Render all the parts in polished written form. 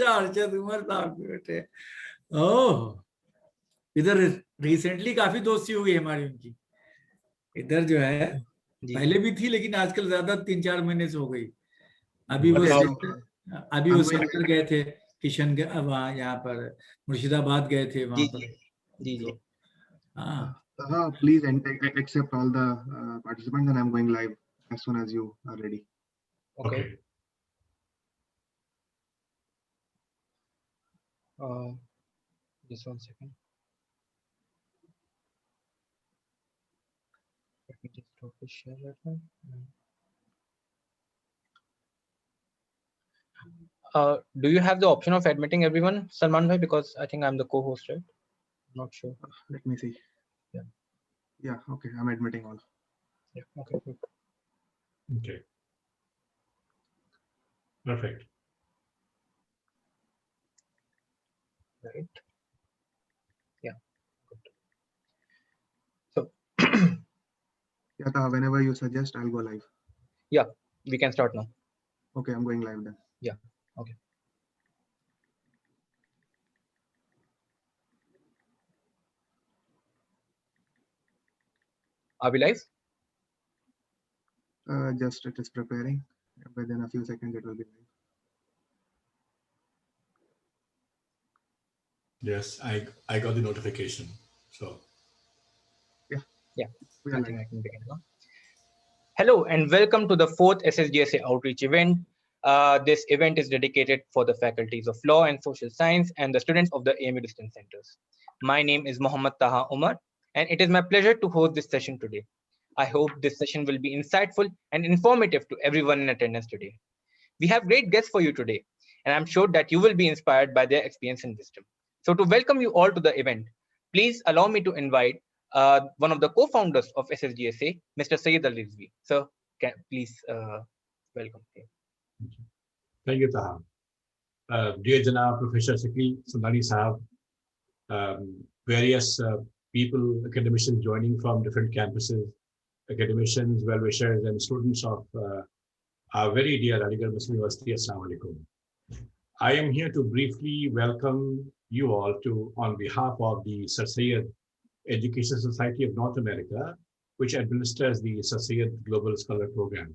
अच्छा अरशद उमर साहब के बेटे। ओह, इधर रिसेंटली काफी दोस्ती हो गई हमारी उनकी। इधर जो है जी पहले भी थी, लेकिन आजकल ज्यादा 3-4 महीने से हो गई। अभी वो बताओ। सेंटर गए थे, किशन वहाँ यहाँ पर मुर्शिदाबाद गए थे वहां जी पर। जी जी। तो हाँ, Please accept all the participants, and I'm going live as soon as you are ready. Okay. Just 1 second. Let me just stop the share right now. Do you have the option of admitting everyone, Salman bhai? Because I think I'm the co-host, right? Not sure. Let me see. Yeah. Yeah. Okay. I'm admitting all. Yeah. Okay. Good. Okay. Perfect. Right. Yeah. Good. So. Yeah. Taha, whenever you suggest, I'll go live. Yeah, we can start now. Okay. I'm going live then. Yeah. Okay. Are we live? Just it is preparing. Within a few seconds, it will be live. Yes, I got the notification. So Yeah. We I are think live. I can begin now. Hello and welcome to the 4th Ssjsa outreach event. This event is dedicated for the faculties of law and social science and the students of the AMU distance centers. My name is Muhammad Taha Umar, and it is my pleasure to host this session today. I hope this session will be insightful and informative to everyone in attendance today. We have great guests for you today, and I'm sure that you will be inspired by their experience and wisdom. So to welcome you all to the event, please allow me to invite one of the co-founders of Ssjsa, Mr. Syed Al-Rizvi. So please welcome him. thank you, Taha. Dear Janab, Professor Shakeel, Samdani Sahab, various people, academicians joining from different campuses, academicians, well-wishers, and students of our very dear Aligarh Muslim University. Assalamu alaikum. I am here to briefly welcome you all on behalf of the Ssjsa Education Society of North America, which administers the Ssjsa Global Scholar Program.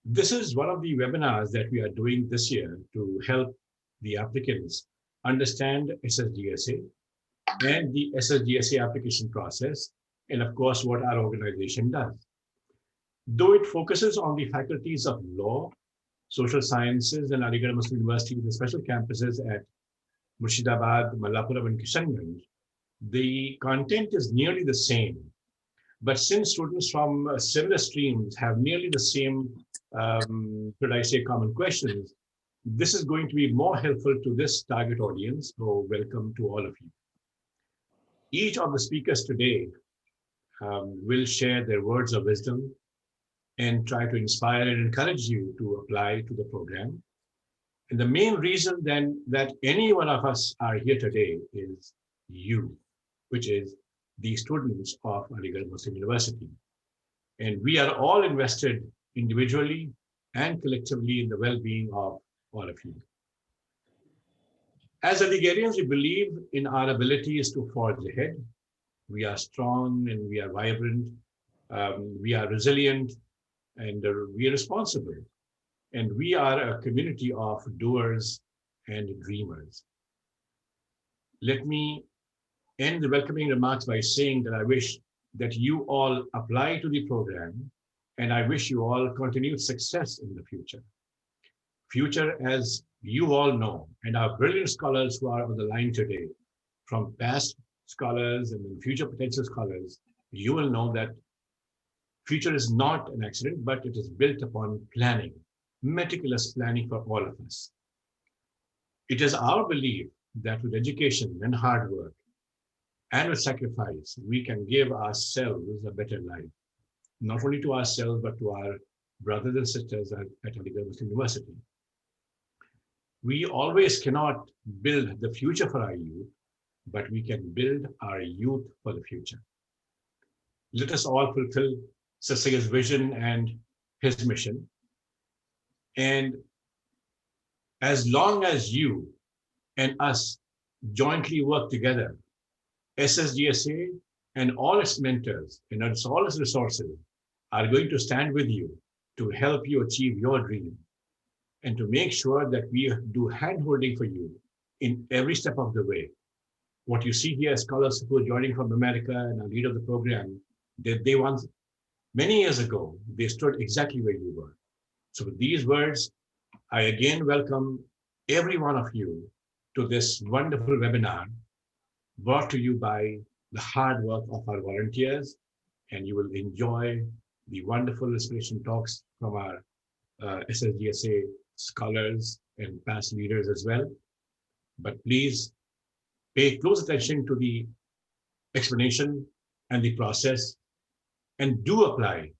This is one of the webinars that we are doing this year to help the applicants understand Ssjsa and the Ssjsa application process, and of course, what our organization does. Though it focuses on the faculties of law, social sciences, and Aligarh Muslim University with the special campuses at Murshidabad, Mallapuram, and Kishanganj, the content is nearly the same. But since students from similar streams have nearly the same, should I say, common questions, this is going to be more helpful to this target audience. So welcome to all of you. Each of the speakers today will share their words of wisdom and try to inspire and encourage you to apply to the program. And the main reason then that any one of us are here today is you, which is the students of Aligarh Muslim University. And we are all invested individually and collectively in the well-being of all of you. As Aligarhians, we believe in our abilities to forge ahead. We are strong and we are vibrant. We are resilient and we are responsible. And we are a community of doers and dreamers. Let me end the welcoming remarks by saying that I wish that you all apply to the program, and I wish you all continued success in the future. Future, as you all know, and our brilliant scholars who are on the line today, from past scholars and future potential scholars, you will know that future is not an accident, but it is built upon planning, meticulous planning for all of us. It is our belief that with education and hard work and with sacrifice, we can give ourselves a better life, not only to ourselves, but to our brothers and sisters at Aligarh Muslim University. We always cannot build the future for our youth, but we can build our youth for the future. Let us all fulfill Ssjsa's vision and his mission. And As long as you and us jointly work together, Ssgsa and all its mentors and all its resources are going to stand with you to help you achieve your dream and to make sure that we do hand-holding for you in every step of the way. What you see here, scholars who are joining from America and are lead of the program, they once, many years ago, they stood exactly where you were. So with these words, I again welcome every one of you to this wonderful webinar brought to you by the hard work of our volunteers, and you will enjoy the wonderful inspiration talks from our Ssjsa scholars and past leaders as well. But please pay close attention to the explanation and the process, and do apply.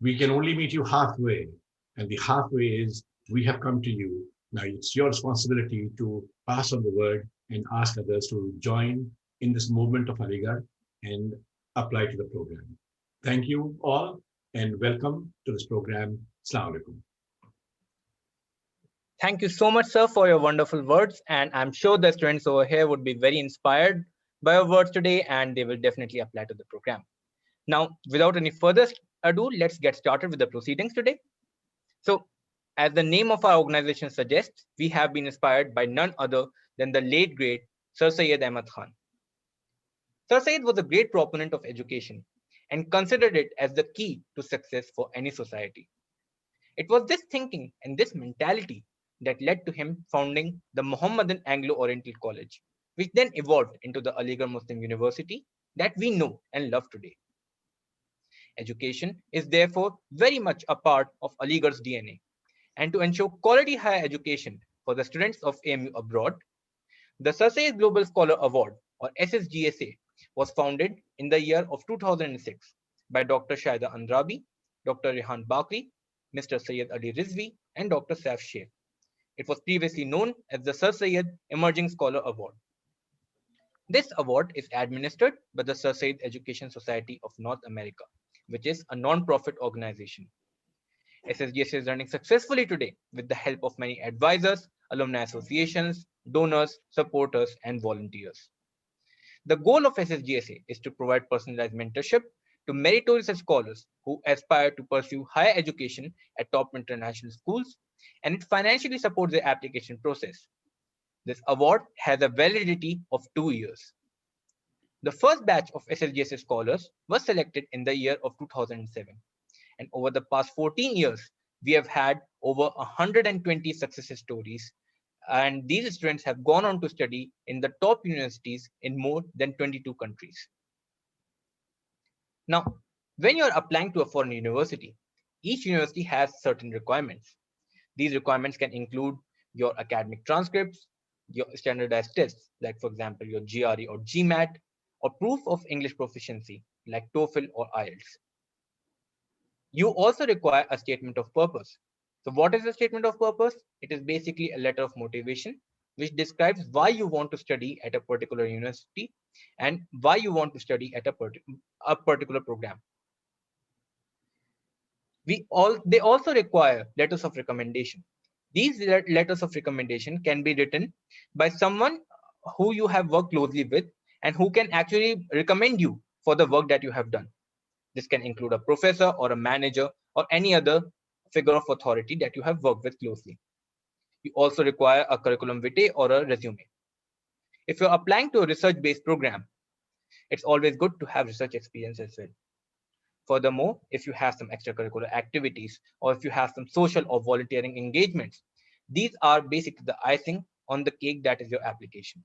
We can only meet you halfway, and the halfway is we have come to you. Now it's your responsibility to pass on the word and ask others to join in this movement of Aligarh and apply to the program. Thank you all and welcome to this program. Assalamu alaikum. Thank you so much, sir, for your wonderful words. And I'm sure the students over here would be very inspired by your words today, and they will definitely apply to the program. Now, without any further ado, let's get started with the proceedings today. So, as the name of our organization suggests, we have been inspired by none other than the late great Sir Syed Ahmad Khan. Sir Syed was a great proponent of education and considered it as the key to success for any society. It was this thinking and this mentality that led to him founding the Mohammedan Anglo-Oriental College, which then evolved into the Aligarh Muslim University that we know and love today. Education is therefore very much a part of Aligarh's DNA. And to ensure quality higher education for the students of AMU abroad, the Sir Syed Global Scholar Award, or Ssjsa, was founded in the year of 2006 by Dr. Shahida Andrabi, Dr. Rehan Bakri, Mr. Syed Ali Rizvi, and Dr. Saif Sheikh. It was previously known as the Sir Syed Emerging Scholar Award. This award is administered by the Sir Syed Education Society of North America, which is a non-profit organization. Ssjsa is running successfully today with the help of many advisors, alumni associations, donors, supporters, and volunteers. The goal of Ssjsa is to provide personalized mentorship to meritorious scholars who aspire to pursue higher education at top international schools, and it financially supports their application process. This award has a validity of 2 years. The first batch of Ssjsa scholars was selected in the year of 2007. And over the past 14 years, we have had over 120 success stories. And these students have gone on to study in the top universities in more than 22 countries. Now, when you're applying to a foreign university, each university has certain requirements. These requirements can include your academic transcripts, your standardized tests, like for example, your GRE or GMAT, or proof of English proficiency, like TOEFL or IELTS. You also require a statement of purpose. So what is a statement of purpose? It is basically a letter of motivation, which describes why you want to study at a particular university and why you want to study at a particular program. They also require letters of recommendation. These letters of recommendation can be written by someone who you have worked closely with and who can actually recommend you for the work that you have done. This can include a professor or a manager or any other figure of authority that you have worked with closely. You also require a curriculum vitae or a resume. If you're applying to a research-based program, it's always good to have research experience as well. Furthermore, if you have some extracurricular activities or if you have some social or volunteering engagements, these are basically the icing on the cake that is your application.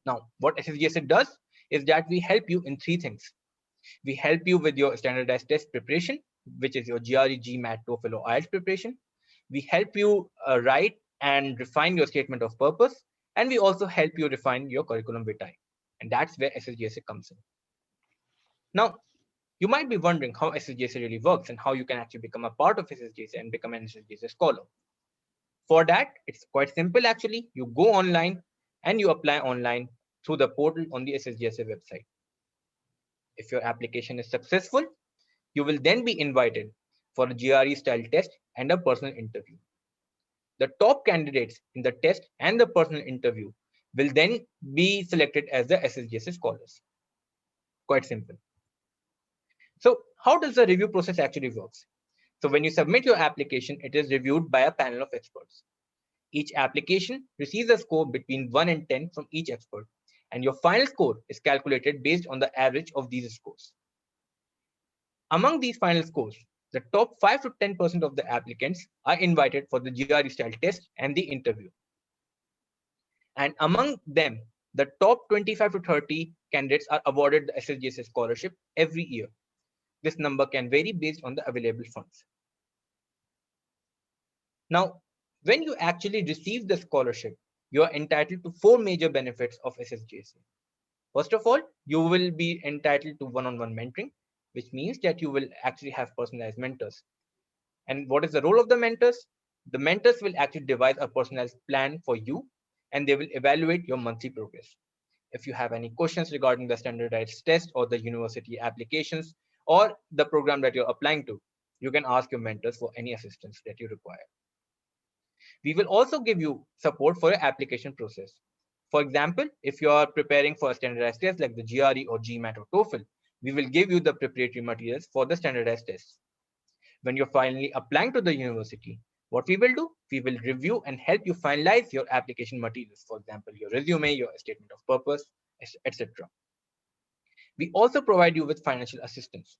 Now, what Ssjsa does is that we help you in 3 things. We help you with your standardized test preparation, which is your GRE, GMAT, TOEFL, or IELTS preparation. We help you write and refine your statement of purpose. And we also help you refine your curriculum vitae. And that's where Ssjsa comes in. Now, you might be wondering how Ssjsa really works and how you can actually become a part of Ssjsa and become an Ssjsa scholar. For that, it's quite simple actually. You go online and you apply online through the portal on the Ssjsa website. If your application is successful, you will then be invited for a GRE style test and a personal interview. The top candidates in the test and the personal interview will then be selected as the Ssjsa scholars. Quite simple. So how does the review process actually works? So when you submit your application, it is reviewed by a panel of experts. Each application receives a score between 1 and 10 from each expert, and your final score is calculated based on the average of these scores. Among these final scores, the top 5 to 10% of the applicants are invited for the GRE style test and the interview. And among them, the top 25 to 30 candidates are awarded the Ssjsa scholarship every year. This number can vary based on the available funds. Now, when you actually receive the scholarship, you are entitled to 4 major benefits of Ssjsa. First of all, you will be entitled to one-on-one mentoring, which means that you will actually have personalized mentors. And what is the role of the mentors? The mentors will actually devise a personalized plan for you, and they will evaluate your monthly progress. If you have any questions regarding the standardized test or the university applications or the program that you're applying to, you can ask your mentors for any assistance that you require. We will also give you support for your application process. For example, if you are preparing for a standardized test like the GRE or GMAT or TOEFL, we will give you the preparatory materials for the standardized tests. When you're finally applying to the university, what we will do, we will review and help you finalize your application materials. For example, your resume, your statement of purpose, etc. We also provide you with financial assistance.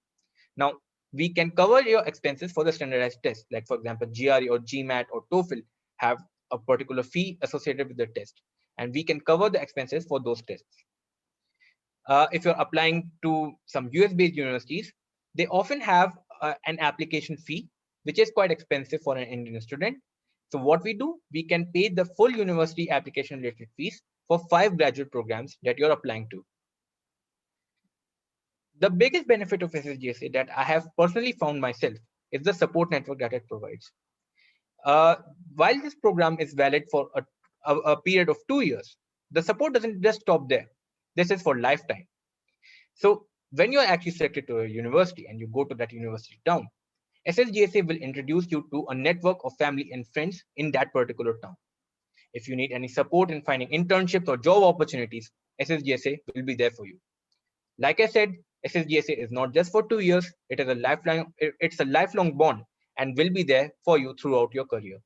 Now, we can cover your expenses for the standardized test, like for example, GRE or GMAT or TOEFL have a particular fee associated with the test, and we can cover the expenses for those tests. If you're applying to some US-based universities, they often have an application fee, which is quite expensive for an Indian student. So what we do, we can pay the full university application related fees for 5 graduate programs that you're applying to. The biggest benefit of Ssjsa that I have personally found myself is the support network that it provides. While this program is valid for a period of 2 years, the support doesn't just stop there. This is for lifetime. So when you're actually selected to a university and you go to that university town, Ssjsa will introduce you to a network of family and friends in that particular town. If you need any support in finding internships or job opportunities, Ssjsa will be there for you. Like I said, Ssjsa is not just for 2 years, it's a lifelong bond and will be there for you throughout your career.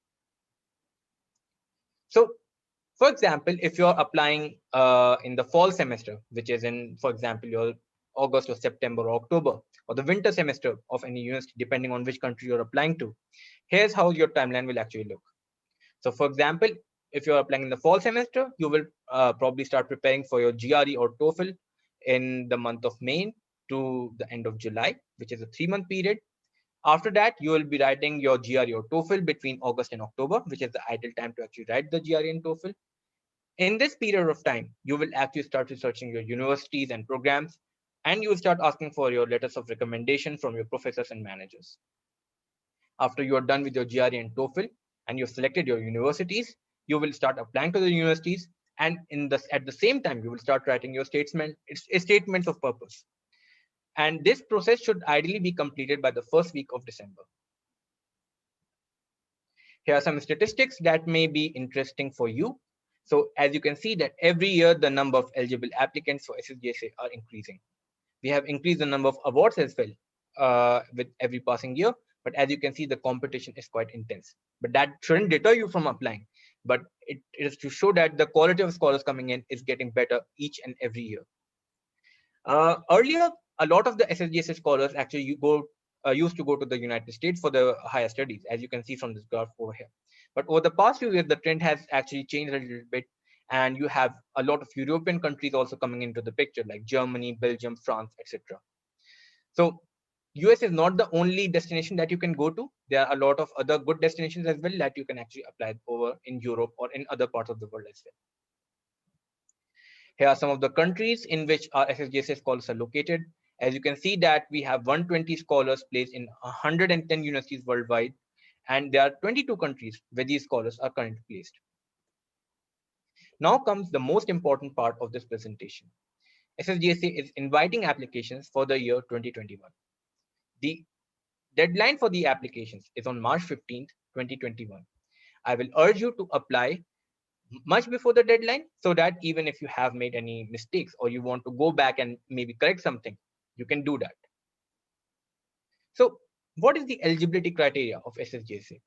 So, for example, if you're applying in the fall semester, which is in, for example, your August or September or October, or the winter semester of any university, depending on which country you're applying to, here's how your timeline will actually look. So, for example, if you're applying in the fall semester, you will probably start preparing for your GRE or TOEFL in the month of May to the end of July, which is a 3-month period. After that, you will be writing your GRE or TOEFL between August and October, which is the ideal time to actually write the GRE and TOEFL. In this period of time, you will actually start researching your universities and programs, and you will start asking for your letters of recommendation from your professors and managers. After you are done with your GRE and TOEFL, and you've selected your universities, you will start applying to the universities, and at the same time, you will start writing your statements of purpose. And this process should ideally be completed by the first week of December. Here are some statistics that may be interesting for you. So as you can see that every year, the number of eligible applicants for Ssjsa are increasing. We have increased the number of awards as well with every passing year. But as you can see, the competition is quite intense. But that shouldn't deter you from applying. But it is to show that the quality of scholars coming in is getting better each and every year. Earlier, a lot of the Ssjsa scholars actually used to go to the United States for the higher studies, as you can see from this graph over here. But over the past few years, the trend has actually changed a little bit, and you have a lot of European countries also coming into the picture, like Germany, Belgium, France, etc. So US is not the only destination that you can go to. There are a lot of other good destinations as well that you can actually apply over in Europe or in other parts of the world as well. Here are some of the countries in which our Ssjsa scholars are located. As you can see that we have 120 scholars placed in 110 universities worldwide, and there are 22 countries where these scholars are currently placed. Now comes the most important part of this presentation. Ssjsa is inviting applications for the year 2021. The deadline for the applications is on March 15th, 2021. I will urge you to apply much before the deadline, so that even if you have made any mistakes or you want to go back and maybe correct something, you can do that. So what is the eligibility criteria of Ssjsa?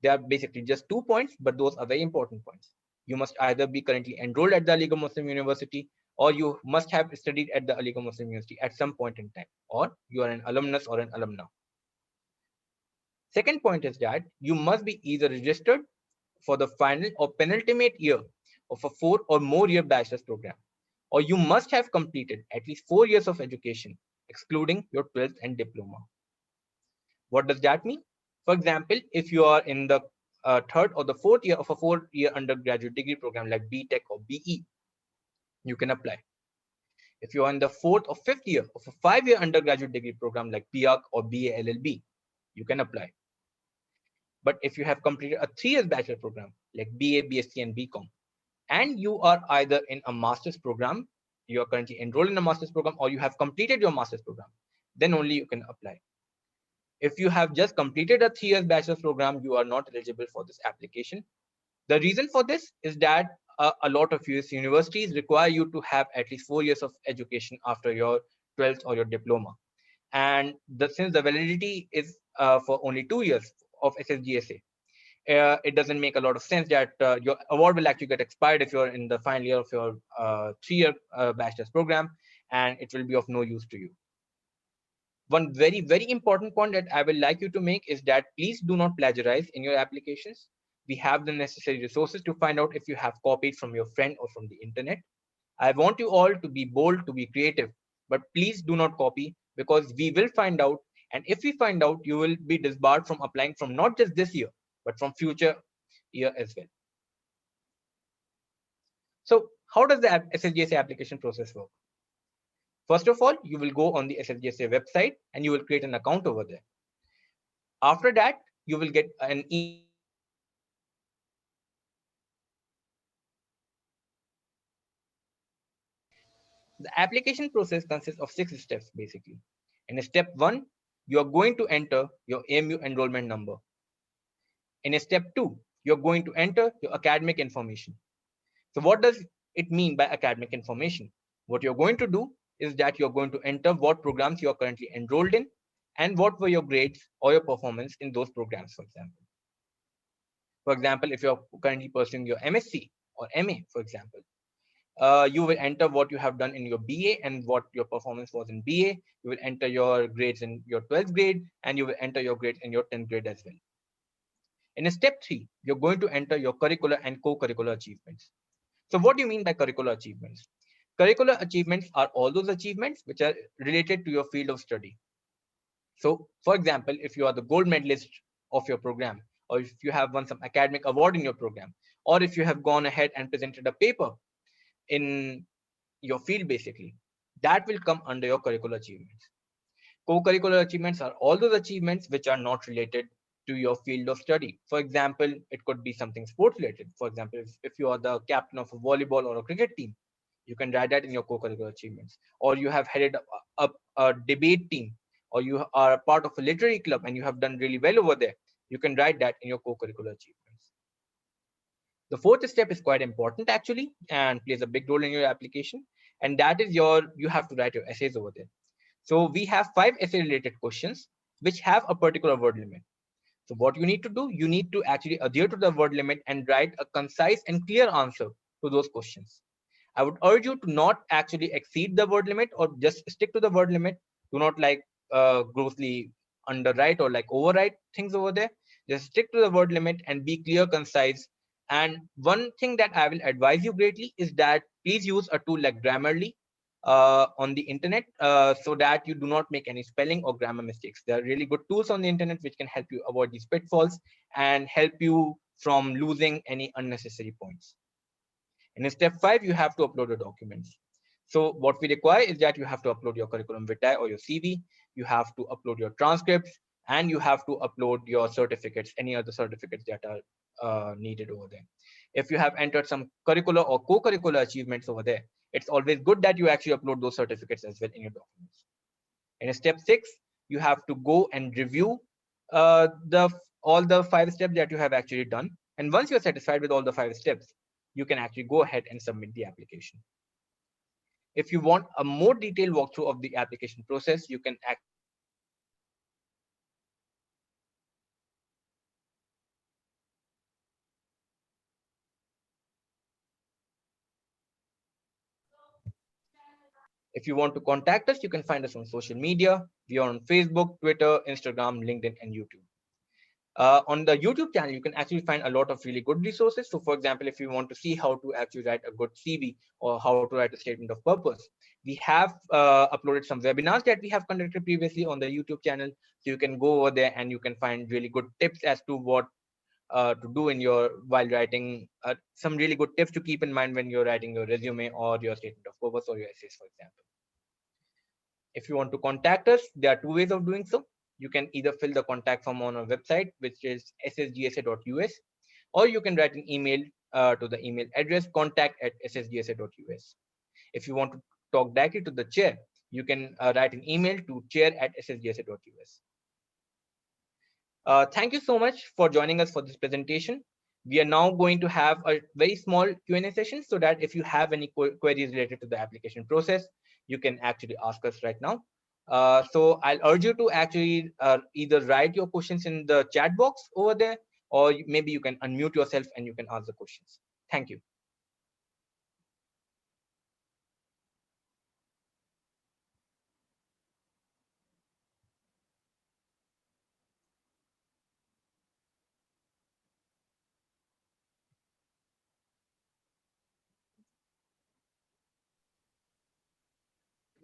There are basically just 2 points, but those are very important points. You must either be currently enrolled at the Aligarh Muslim University, or you must have studied at the Aligarh Muslim University at some point in time, or you are an alumnus or an alumna. Second point is that you must be either registered for the final or penultimate year of a 4 or more year bachelor's program, or you must have completed at least 4 years of education, excluding your 12th and diploma. What does that mean? For example, if you are in the 3rd or the 4th year of a 4-year undergraduate degree program like BTech or BE, you can apply. If you are in the 4th or 5th year of a 5-year undergraduate degree program like BArch or BA LLB, you can apply. But if you have completed a 3-year bachelor program like BA, BSc, and BCom, and you are either in a master's program, you are currently enrolled in a master's program, or you have completed your master's program, then only you can apply. If you have just completed a 3-year bachelor's program, you are not eligible for this application. The reason for this is that a lot of US universities require you to have at least 4 years of education after your 12th or your diploma. And since the validity is for only 2 years of Ssjsa, it doesn't make a lot of sense that your award will actually get expired if you're in the final year of your 3-year bachelor's program, and it will be of no use to you. One very, very important point that I will like you to make is that please do not plagiarize in your applications. We have the necessary resources to find out if you have copied from your friend or from the internet. I want you all to be bold, to be creative, but please do not copy, because we will find out. And if we find out, you will be disbarred from applying from not just this year, but from future year as well. So how does the Ssjsa application process work? First of all, you will go on the Ssjsa website and you will create an account over there. After that, you will get an email. The application process consists of 6 steps basically. In step 1, you are going to enter your AMU enrollment number. In step 2, you're going to enter your academic information. So what does it mean by academic information? What you're going to do is that you're going to enter what programs you are currently enrolled in and what were your grades or your performance in those programs, for example. For example, if you're currently pursuing your MSc or MA, for example, you will enter what you have done in your BA and what your performance was in BA. You will enter your grades in your 12th grade, and you will enter your grades in your 10th grade as well. In step 3, you're going to enter your curricular and co-curricular achievements. So what do you mean by curricular achievements? Curricular achievements are all those achievements which are related to your field of study. So for example, if you are the gold medalist of your program, or if you have won some academic award in your program, or if you have gone ahead and presented a paper in your field, basically, that will come under your curricular achievements. Co-curricular achievements are all those achievements which are not related to your field of study. For example, it could be something sports related. For example, if you are the captain of a volleyball or a cricket team, you can write that in your co-curricular achievements. Or you have headed up a debate team, or you are a part of a literary club and you have done really well over there, you can write that in your co-curricular achievements. The 4th step is quite important actually and plays a big role in your application, and that is you have to write your essays over there. So we have 5 essay related questions which have a particular word limit. So what you need to do, you need to actually adhere to the word limit and write a concise and clear answer to those questions. I would urge you to not actually exceed the word limit or just stick to the word limit. Do not like grossly underwrite or like overwrite things over there. Just stick to the word limit and be clear, concise. And one thing that I will advise you greatly is that please use a tool like Grammarly on the internet so that you do not make any spelling or grammar mistakes. There are really good tools on the internet which can help you avoid these pitfalls and help you from losing any unnecessary points. And in step 5, you have to upload your documents. So what we require is that you have to upload your curriculum vitae or your CV, you have to upload your transcripts, and you have to upload your certificates, any other certificates that are needed over there. If you have entered some curricular or co-curricular achievements over there, it's always good that you actually upload those certificates as well in your documents. In step 6, you have to go and review all the 5 steps that you have actually done. And once you're satisfied with all the 5 steps, you can actually go ahead and submit the application. If you want a more detailed walkthrough of the application process, you can If you want to contact us, you can find us on social media. We are on Facebook, Twitter, Instagram, LinkedIn, and YouTube. On the YouTube channel, you can actually find a lot of really good resources. So for example, if you want to see how to actually write a good CV or how to write a statement of purpose, we have uploaded some webinars that we have conducted previously on the YouTube channel. So you can go over there and you can find really good tips as to what to do in while writing, some really good tips to keep in mind when you're writing your resume or your statement of purpose or your essays, for example. If you want to contact us, there are 2 ways of doing so. You can either fill the contact form on our website, which is ssgsa.us, or you can write an email to the email address contact@ssgsa.us. If you want to talk directly to the chair, you can write an email to chair@ssgsa.us. Thank you so much for joining us for this presentation. We are now going to have a very small Q&A session so that if you have any queries related to the application process, you can actually ask us right now. So I'll urge you to actually either write your questions in the chat box over there, or maybe you can unmute yourself and you can ask the questions. Thank you.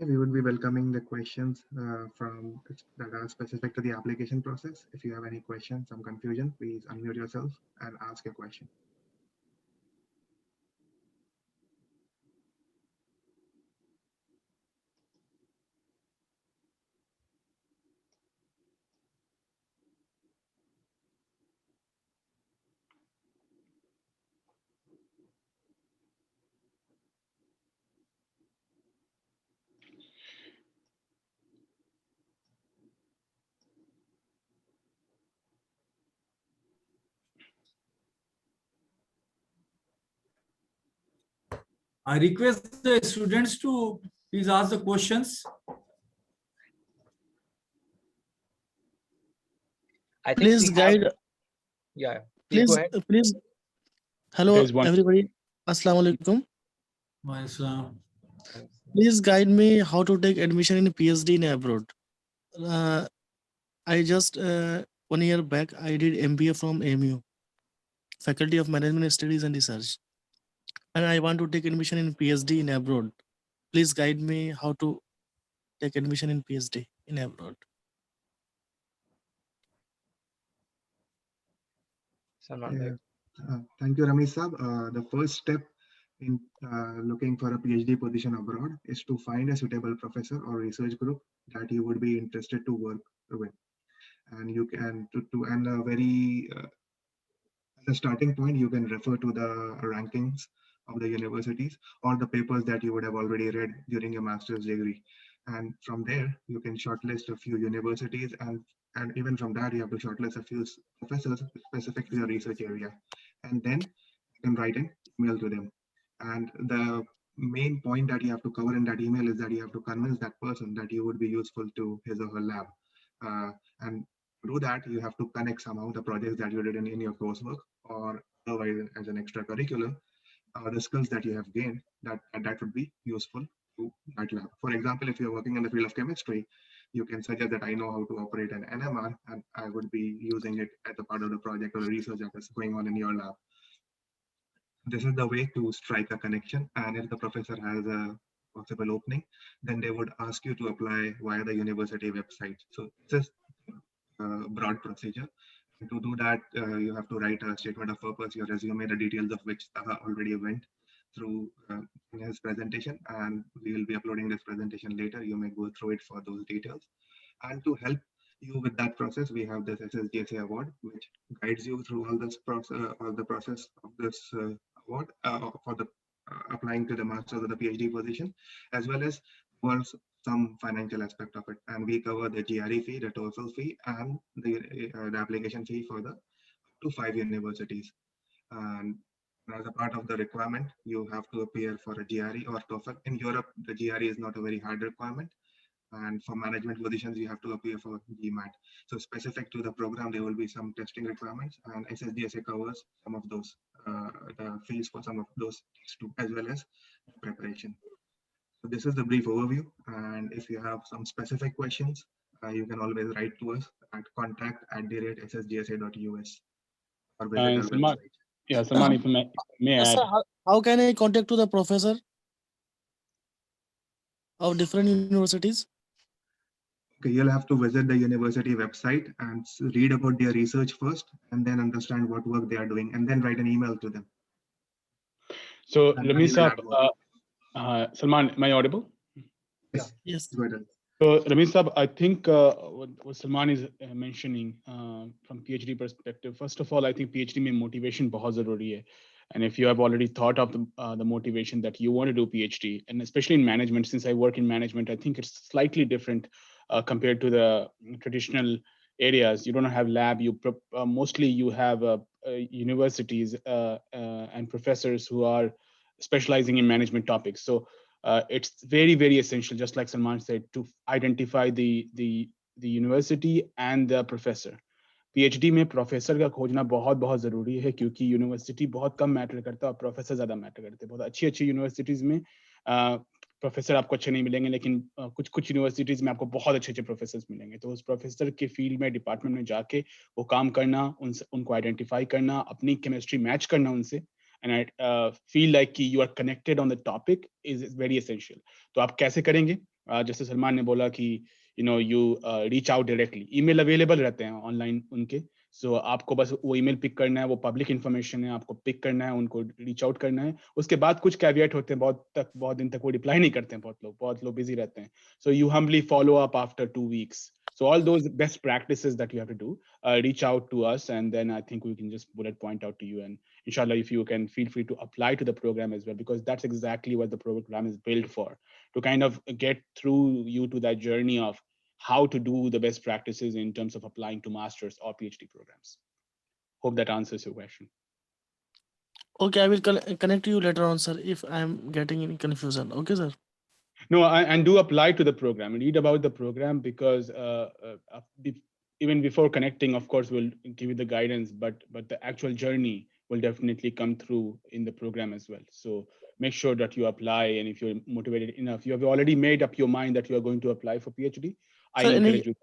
We would be welcoming the questions that are specific to the application process. If you have any questions, some confusion, please unmute yourself and ask a question. I request the students to please ask the questions. I think Please guide. Yeah, please go ahead. Please. Hello, everybody. Assalamu alaikum. Please guide me how to take admission in PhD in abroad. I just 1 year back I did MBA from AMU, Faculty of Management Studies and Research, and I want to take admission in PhD in abroad. Please guide me how to take admission in PhD in abroad. Thank you, Ramesh Sab. The first step in looking for a PhD position abroad is to find a suitable professor or research group that you would be interested to work with, and you can and a very as a starting point, you can refer to the rankings of the universities or the papers that you would have already read during your master's degree, and from there you can shortlist a few universities, and even from that you have to shortlist a few professors specific to your research area, and then you can write an email to them. And the main point that you have to cover in that email is that you have to convince that person that you would be useful to his or her lab. And to do that, you have to connect somehow the projects that you did in your coursework or otherwise as an extracurricular, the skills that you have gained that would be useful to that lab. For example, if you're working in the field of chemistry, you can suggest that I know how to operate an NMR and I would be using it as a part of the project or the research that is going on in your lab. This is the way to strike a connection, and if the professor has a possible opening, then they would ask you to apply via the university website. So this is a broad procedure. And to do that, you have to write a statement of purpose, your resume, the details of which Taha already went through in his presentation, and we will be uploading this presentation later. You may go through it for those details. And to help you with that process, we have this Ssjsa award, which guides you through all the process of this award for the applying to the master's or the PhD position, as well as covers some financial aspect of it. And we cover the GRE fee, the TOEFL fee, and the application fee for the up to 5 universities. And as a part of the requirement, you have to appear for a GRE or TOEFL. In Europe, the GRE is not a very hard requirement. And for management positions, you have to appear for GMAT. So specific to the program, there will be some testing requirements, and Ssjsa covers some of those, the fields for some of those tests too, as well as preparation. So this is the brief overview. And if you have some specific questions, you can always write to us at contact@ssjsa.us or visit our Salman, website. yeah, Salman, if I may Yes, sir. add. How can I contact to the professor of different universities? Okay, you'll have to visit the university website and read about their research first, and then understand what work they are doing, and then write an email to them. So, And then we will add more. Salman, am I audible? Yes. Yes. Go ahead. So, Ramesh Saab, I think what Salman is mentioning from PhD perspective, first of all, I think PhD mein motivation bahut zaruri hai. And if you have already thought of the motivation that you want to do PhD, and especially in management, since I work in management, I think it's slightly different compared to the traditional areas. You don't have lab. Mostly you have universities and professors who are specializing in management topics. So it's very, very essential, just like Salman said, to identify the university and the professor. PhD में professor का खोजना बहुत बहुत जरूरी है, क्योंकि university बहुत कम matter करता है और प्रोफेसर ज्यादा मैटर करते हैं. बहुत अच्छी यूनिवर्सिटीज में प्रोफेसर आपको अच्छे नहीं मिलेंगे, लेकिन कुछ यूनिवर्सिटीज में आपको बहुत अच्छे प्रोफेसर मिलेंगे. तो उस प्रोफेसर के फील्ड में, डिपार्टमेंट में जाके वो काम करना, उनको आइडेंटिफाई करना, अपनी केमिस्ट्री मैच करना उनसे, and I feel like you are connected on the topic is very essential. तो आप कैसे करेंगे? जैसे सलमान ने बोला कि you reach out directly. email available रहते हैं online उनके. So आपको बस वो email pick करना है, वो public information है, आपको pick करना है, उनको reach out करना है. उसके बाद कुछ caveat होते हैं, बहुत दिन तक वो reply नहीं करते हैं, बहुत लोग busy रहते हैं. So you humbly follow up after 2 weeks. So all those best practices that you have to do, reach out to us, and then I think we can just bullet point out to you. And inshallah, if you can, feel free to apply to the program as well, because that's exactly what the program is built for, to kind of get through you to that journey of how to do the best practices in terms of applying to master's or PhD programs. Hope that answers your question. Okay, I will connect you later on, sir, if I'm getting any confusion. Okay, sir. No, and do apply to the program and read about the program, because even before connecting, of course, we'll give you the guidance, but the actual journey will definitely come through in the program as well. So make sure that you apply, and if you're motivated enough, you have already made up your mind that you are going to apply for PhD, I encourage you.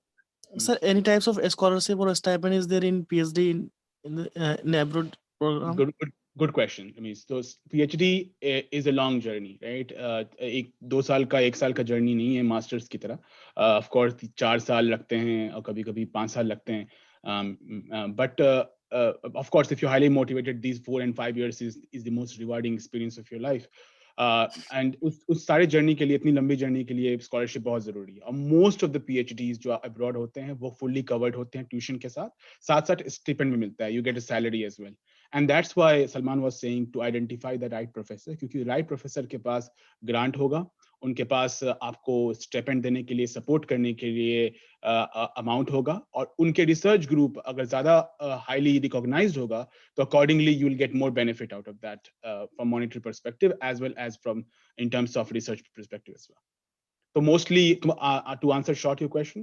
Sir, any types of scholarship or stipend is there in PhD in abroad program? Good question. I mean, so PhD is a long journey, right? एक 2 साल का 1 साल का journey नहीं है masters की तरह. Of course 4 साल लगते हैं और कभी-कभी 5 साल लगते हैं. But of course, if you're highly motivated, these 4 and 5 years is the most rewarding experience of your life. And उस सारे जर्नी के लिए, इतनी लंबी जर्नी के लिए स्कॉलरशिप बहुत जरूरी है. और मोस्ट ऑफ द PhDs जो अब्रॉड होते हैं वो फुल्ली कवर्ड होते हैं ट्यूशन के साथ स्टिपेंड भी मिलता है. You get a salary as well. And that's why Salman was saying to identify the right professor, क्योंकि right professor के पास grant होगा, उनके पास आपको स्टेपेंड देने के लिए, सपोर्ट करने के लिए अमाउंट होगा, और उनके रिसर्च ग्रुप अगर ज्यादा हाईली रिकॉग्नाइज्ड होगा, तो accordingly you will get more benefit out of that from monetary perspective as well as from in terms of research perspective as well. So mostly, to answer short your question,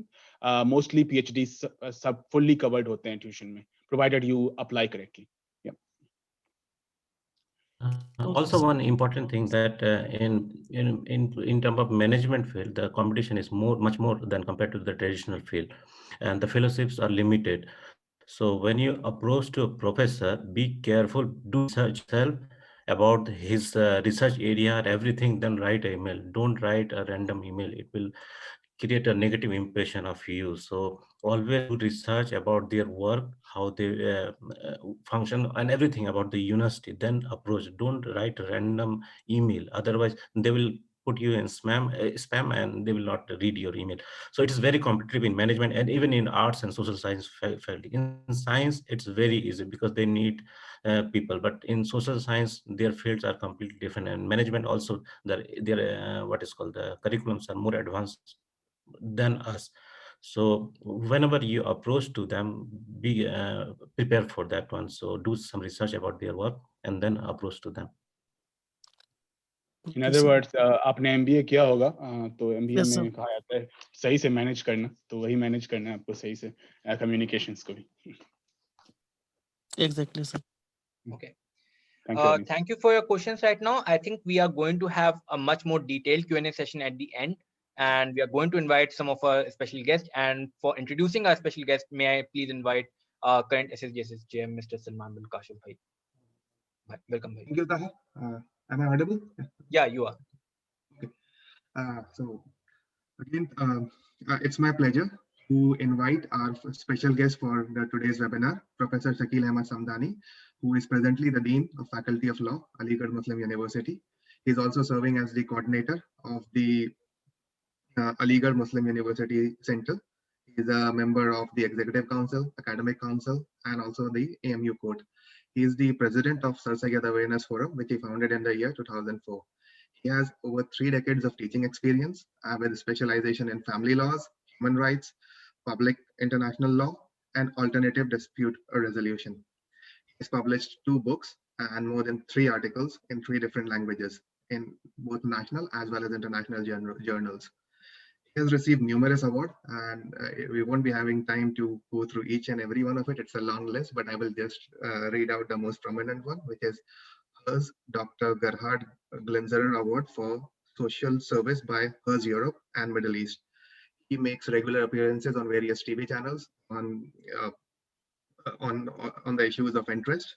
mostly PhDs सब fully covered होते हैं tuition में, provided you apply correctly. Also, one important thing that in terms of management field, the competition is much more than compared to the traditional field, and the fellowships are limited. So when you approach to a professor, be careful, do research yourself about his research area and everything, then write an email. Don't write a random email. It will create a negative impression of you. So always do research about their work, how they function, and everything about the university, then approach. Don't write a random email, otherwise they will put you in spam and they will not read your email. So it is very competitive in management, and even in arts and social science field. In science it's very easy because they need people, but in social science their fields are completely different, and management also, their what is called the curriculums are more advanced than us. So whenever you approach to them, be prepared for that one. So do some research about their work and then approach to them. In Okay, other sir. words, आपने MBA किया होगा, तो MBA Yes, sir. में कहा जाता है सही से मैनेज करना, तो वही मैनेज करना है आपको सही से कम्युनिकेशंस को भी. Exactly, sir. Okay. Thank you. Arvind. Thank you for your questions right now. I think we are going to have a much more detailed Q&A session at the end, and we are going to invite some of our special guests. And for introducing our special guest, may I please invite our current Ssjs GM, Mr. Salman bin Kashif bhai. Welcome, bhai. Thank you, Taha. Am I audible? Yeah, you are. So again, it's my pleasure to invite our special guest for today's webinar, Professor Shakeel Samdani, who is presently the Dean of Faculty of Law, Aligarh Muslim University. He is also serving as the coordinator of the Aligarh Muslim University Center. He is a member of the Executive Council, Academic Council, and also the AMU Court. He is the president of Ssjsa Awareness Forum, which he founded in the year 2004. He has over 3 decades of teaching experience with specialization in family laws, human rights, public international law, and alternative dispute resolution. He has published 2 books and more than 3 articles in 3 different languages in both national as well as international journals. He has received numerous awards, and we won't be having time to go through each and every one of it. It's a long list, but I will just read out the most prominent one, which is HERS Dr. Gerhard Glinzerer Award for Social Service by HERS Europe and Middle East. He makes regular appearances on various TV channels on the issues of interest,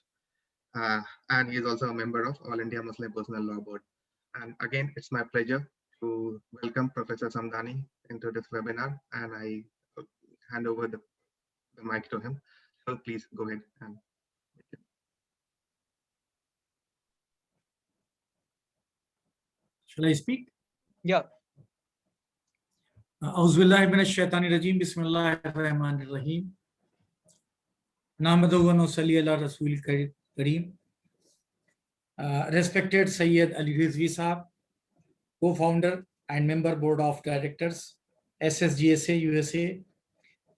and he is also a member of All India Muslim Personal Law Board. And again, it's my pleasure to welcome Professor Samdani into this webinar, and I hand over the mic to him. So please go ahead. Shall I speak? Yeah. Auzubillahi minash shaitani rajim. Bismillahir rahmanir rahim. Nahmaduhu wa nusalli ala rasul kareem. Respected Sayyid Ali Rizvi Saab, co-founder and member board of directors, Ssjsa USA,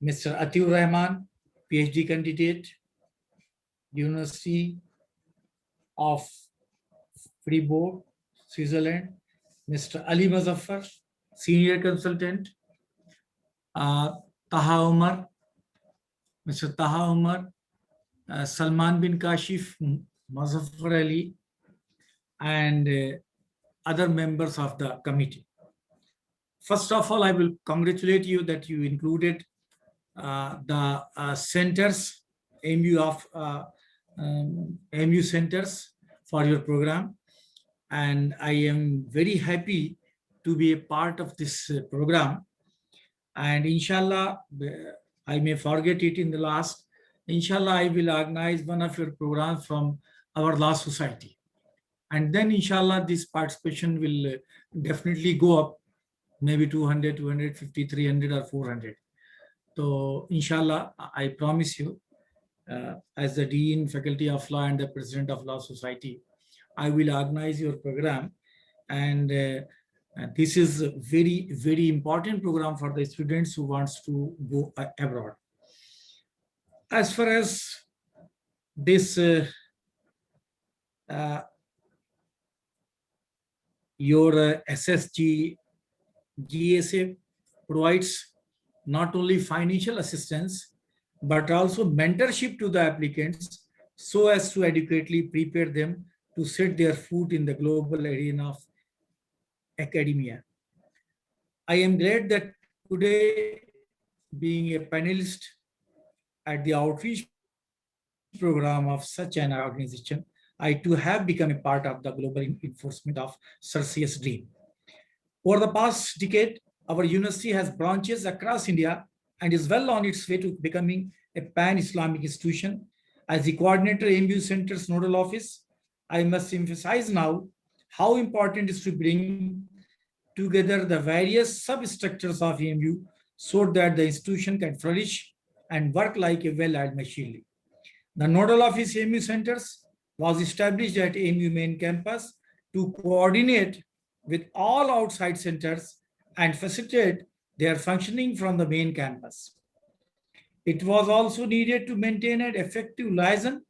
Mr. Atiur Rahman, PhD candidate, University of Fribourg, Switzerland, Mr. Ali Muzaffar, senior consultant, Taha Umar, Mr. Taha Umar, Salman bin Kashif, Muzaffar Ali, and other members of the committee. First of all, I will congratulate you that you included the centers, AMU Centers for your program. And I am very happy to be a part of this program. And inshallah, I may forget it in the last, inshallah, I will organize one of your programs from our law society. And then inshallah, this participation will definitely go up, maybe 200, 250, 300 or 400. So inshallah, I promise you, as the Dean, Faculty of Law and the President of Law Society, I will organize your program. And this is a very, very important program for the students who wants to go abroad. As far as this your Ssjsa provides not only financial assistance, but also mentorship to the applicants so as to adequately prepare them to set their foot in the global arena of academia. I am glad that today, being a panelist at the outreach program of such an organization, I too have become a part of the global enforcement of Ssjsa's dream. Over the past decade, our university has branches across India and is well on its way to becoming a pan-Islamic institution. As the coordinator AMU Centers Nodal Office, I must emphasize now how important it is to bring together the various substructures of AMU so that the institution can flourish and work like a well-oiled machinery. The Nodal Office AMU Centers was established at AMU main campus to coordinate with all outside centers and facilitate They are functioning from the main campus. It was also needed to maintain an effective liaison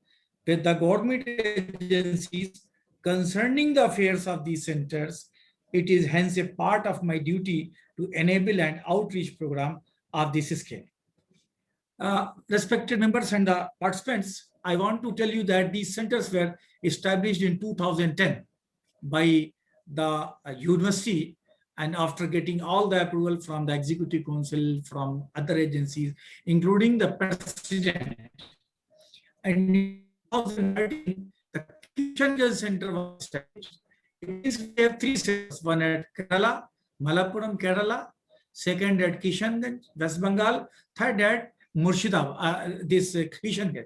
with the government agencies concerning the affairs of these centers. It is hence a part of my duty to enable an outreach program of this scale. Respected members and the participants, I want to tell you that these centers were established in 2010 by the university, and after getting all the approval from the executive council, from other agencies, including the president. And in 2013, the Ssjsa Center was established. It means we have three centers, one at Kerala, Malappuram, Kerala, second at Kishanganj, West Bengal, third at Murshidabad, Kishanganj.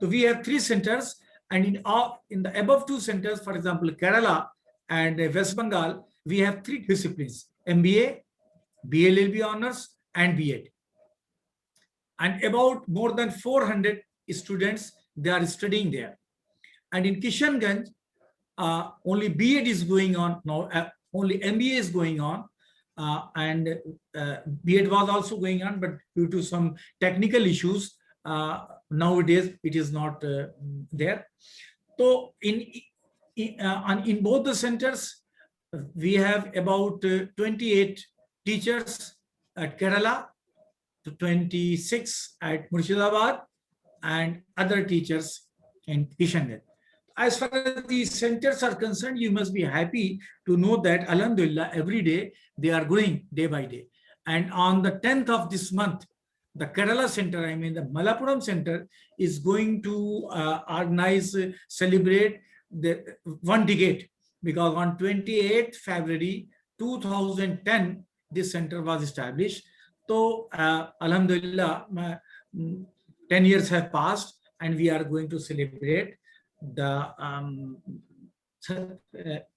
So we have three centers, and in the above two centers, for example, Kerala and West Bengal, we have three disciplines: MBA, BLLB honors, and B.Ed. And about more than 400 students, they are studying there. And in Kishanganj, only B.Ed is going on now, only MBA is going on, and B.Ed was also going on, but due to some technical issues, nowadays it is not there. So in both the centers, we have about 28 teachers at Kerala, 26 at Murshidabad, and other teachers in Kishanganj. As far as these centers are concerned, you must be happy to know that, Alhamdulillah, every day they are growing day by day. And on the 10th of this month, the Kerala Center, I mean the Malappuram Center, is going to celebrate the 1 decade, because on 28th February 2010, this center was established. So, Alhamdulillah, 10 years have passed, and we are going to celebrate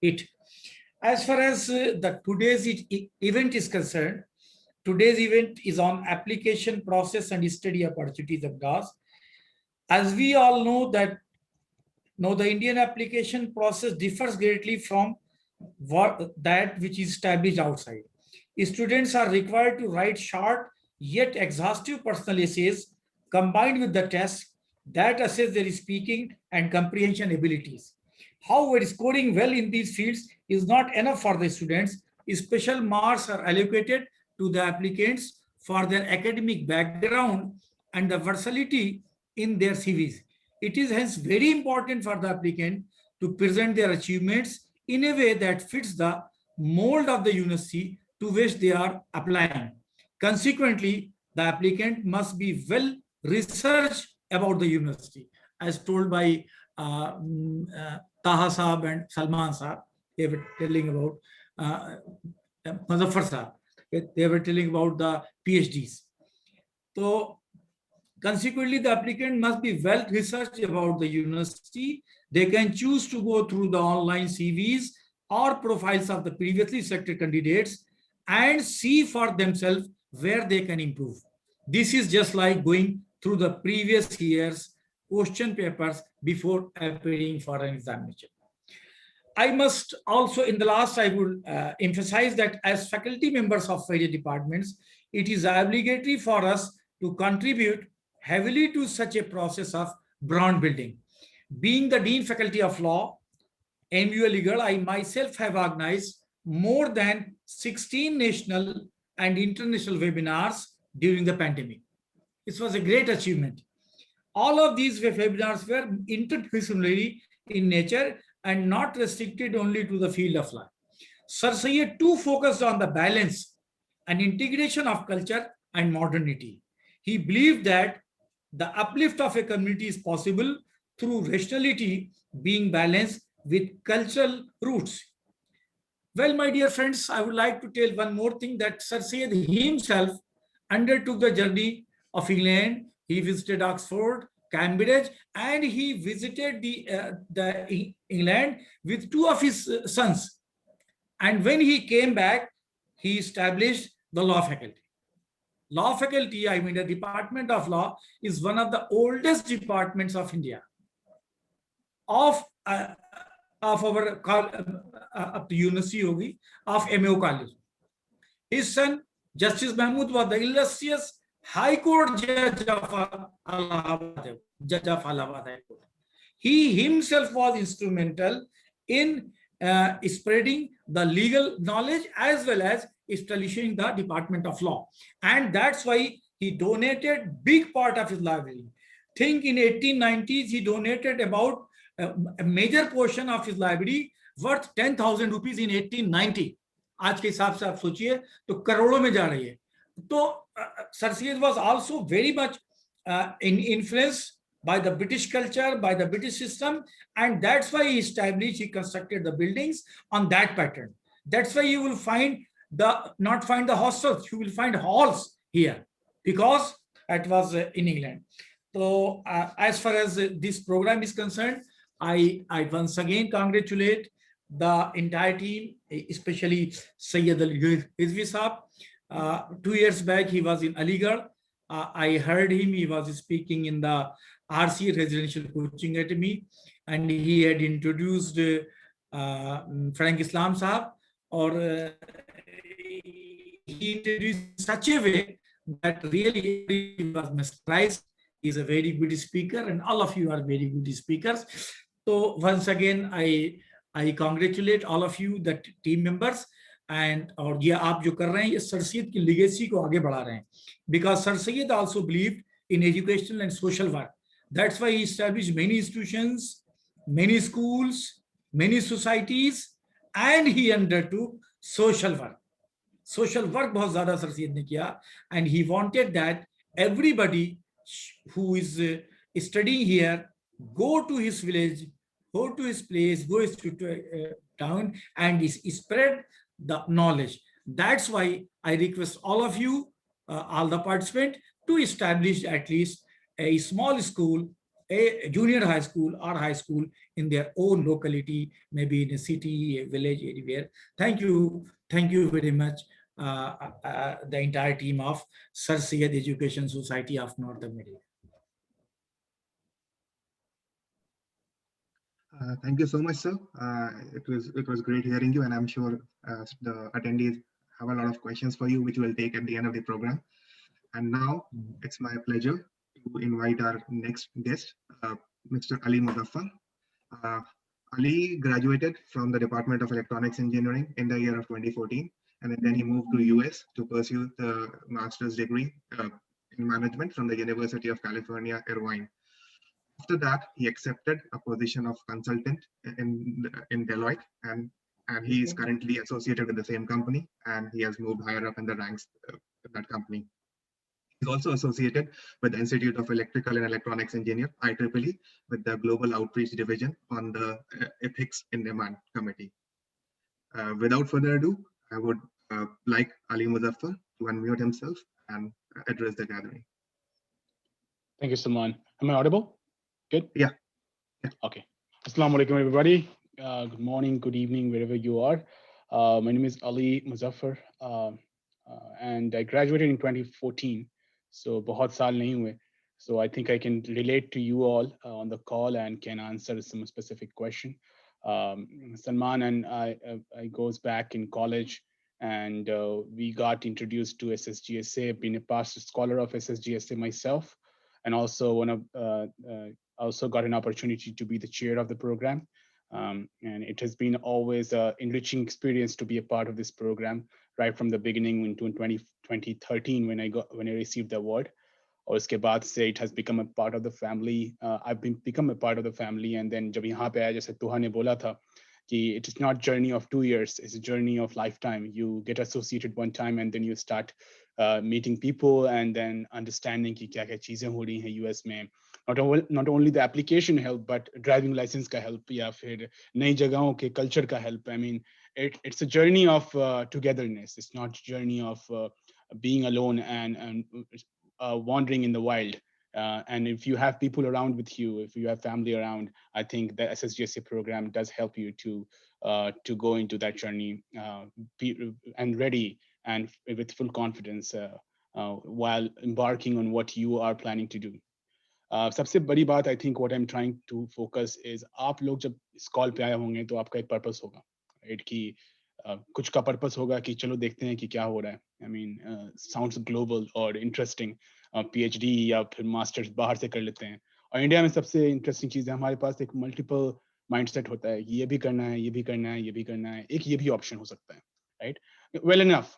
it. As far as the today's event is concerned, today's event is on application process and study opportunities of Ssjsa. As we all know that now the Indian application process differs greatly from that which is established outside. Students are required to write short yet exhaustive personal essays combined with the tests that assess their speaking and comprehension abilities. However, scoring well in these fields is not enough for the students. Special marks are allocated to the applicants for their academic background and the versatility in their CVs. It is hence very important for the applicant to present their achievements in a way that fits the mold of the university to which they are applying. Consequently, the applicant must be well researched about the university, as told by Taha Saab and Salman Saab. They were telling about Muzaffar Saab. They were telling about the PhDs. So, consequently, the applicant must be well researched about the university. They can choose to go through the online CVs or profiles of the previously selected candidates and see for themselves where they can improve. This is just like going through the previous year's question papers before appearing for an examination. I must also, in the last, I would emphasize that as faculty members of various departments, it is obligatory for us to contribute heavily to such a process of brand building. Being the Dean Faculty of Law, AMU Legal, I myself have organized more than 16 national and international webinars during the pandemic. This was a great achievement. All of these webinars were interdisciplinary in nature and not restricted only to the field of law. Ssjsa too focused on the balance and integration of culture and modernity. He believed that the uplift of a community is possible through rationality being balanced with cultural roots. Well, my dear friends, I would like to tell one more thing, that Ssjsa himself undertook the journey of England. He visited Oxford, Cambridge, and he visited the England with two of his sons. And when he came back, he established the law faculty. Law faculty, I mean the Department of Law, is one of the oldest departments of India, of our of the University of AMU College. His son Justice Mahmood was the illustrious High Court judge of Allahabad, Judge of Allahabad High Court. He himself was instrumental in spreading the legal knowledge as well as establishing the Department of Law. And that's why he donated big part of his library. Think in 1890s, he donated about a major portion of his library worth 10,000 rupees in 1890. आज के हिसाब से आप सोचिए तो करोड़ों में जा रही है. तो Sir Syed was also very much influenced by the British culture, by the British system, and that's why he constructed the buildings on that pattern. That's why you will not find the hostels, you will find halls here, because it was in England. So as far as this program is concerned, I once again congratulate the entire team, especially Syed Ssjsa. 2 years back, he was in Aligarh. I heard him, he was speaking in the RC Residential Coaching Academy, and he had introduced Frank Islam Sahab, or he introduced in such a way that really he was mesmerized. He's a very good speaker, and all of you are very good speakers. So once again, I congratulate all of you, the team members, and और ये आप जो कर रहे हैं ये sir Syed की legacy को आगे बढ़ा रहे हैं, because Sir Syed also believed in educational and social work. That's why he established many institutions, many schools, many societies, and he undertook social work. Social work बहुत ज़्यादा Sir Syed ने किया, and he wanted that everybody who is studying here go to his village, go to his place, go to town, and spread the knowledge. That's why I request all of you, all the participants, to establish at least a small school, a junior high school or high school in their own locality, maybe in a city, a village, anywhere. Thank you very much, the entire team of Sir Syed Education Society of Northern Media. Thank you so much, sir. It was great hearing you, and I'm sure the attendees have a lot of questions for you, which we'll take at the end of the program. And now it's my pleasure to invite our next guest, Mr. Ali Muzaffar. Ali graduated from the Department of Electronics Engineering in the year of 2014, and then he moved to US to pursue the master's degree in management from the University of California, Irvine. After that, he accepted a position of consultant in Deloitte, and he is currently associated with the same company, and he has moved higher up in the ranks of that company. He's also associated with the Institute of Electrical and Electronics Engineer, IEEE, with the Global Outreach Division on the Ethics in Demand Committee. Without further ado, I would like Ali Muzaffar to unmute himself and address the gathering. Thank you, Salman. Am I audible? Good? Yeah. Okay. Assalamu alaikum, everybody. Good morning, good evening, wherever you are. My name is Ali Muzaffar, and I graduated in 2014. So, bahut saal nahi hue. So I think I can relate to you all on the call and can answer some specific question. Salman and I goes back in college, and we got introduced to Ssjsa, been a past scholar of Ssjsa myself, and also also got an opportunity to be the chair of the program. And it has been always an enriching experience to be a part of this program right from the beginning in 2013 when I received the award. Or uske baad se it has become a part of the family. I've become a part of the family, and then jab yahan pe aaya, jaise Tuha ne bola tha, ki it is not journey of 2 years, it's a journey of lifetime. You get associated one time and then you start meeting people and then understanding ki kya kya cheezein ho rahi hain US mein. Not only the application help, but driving license ka help, ya fir nayi jagahon ke culture ka help. I mean, it's a journey of togetherness. It's not a journey of being alone and wandering in the wild. And if you have people around with you, if you have family around, I think the Ssjsa program does help you to go into that journey and ready and with full confidence while embarking on what you are planning to do. सबसे बड़ी बात I think what I'm trying to focus is आप लोग जब इस call पे आए होंगे तो आपका एक पर्पस होगा, राइट? कि कुछ का पर्पस होगा कि चलो देखते हैं कि क्या हो रहा है, I mean, sounds global or interesting. PhD या फिर मास्टर्स बाहर से कर लेते हैं. और इंडिया में सबसे इंटरेस्टिंग चीज़ है हमारे पास एक मल्टीपल माइंडसेट होता है कि ये भी करना है, ये भी करना है, ये भी करना है, एक ये भी ऑप्शन हो सकता है, right? Well enough.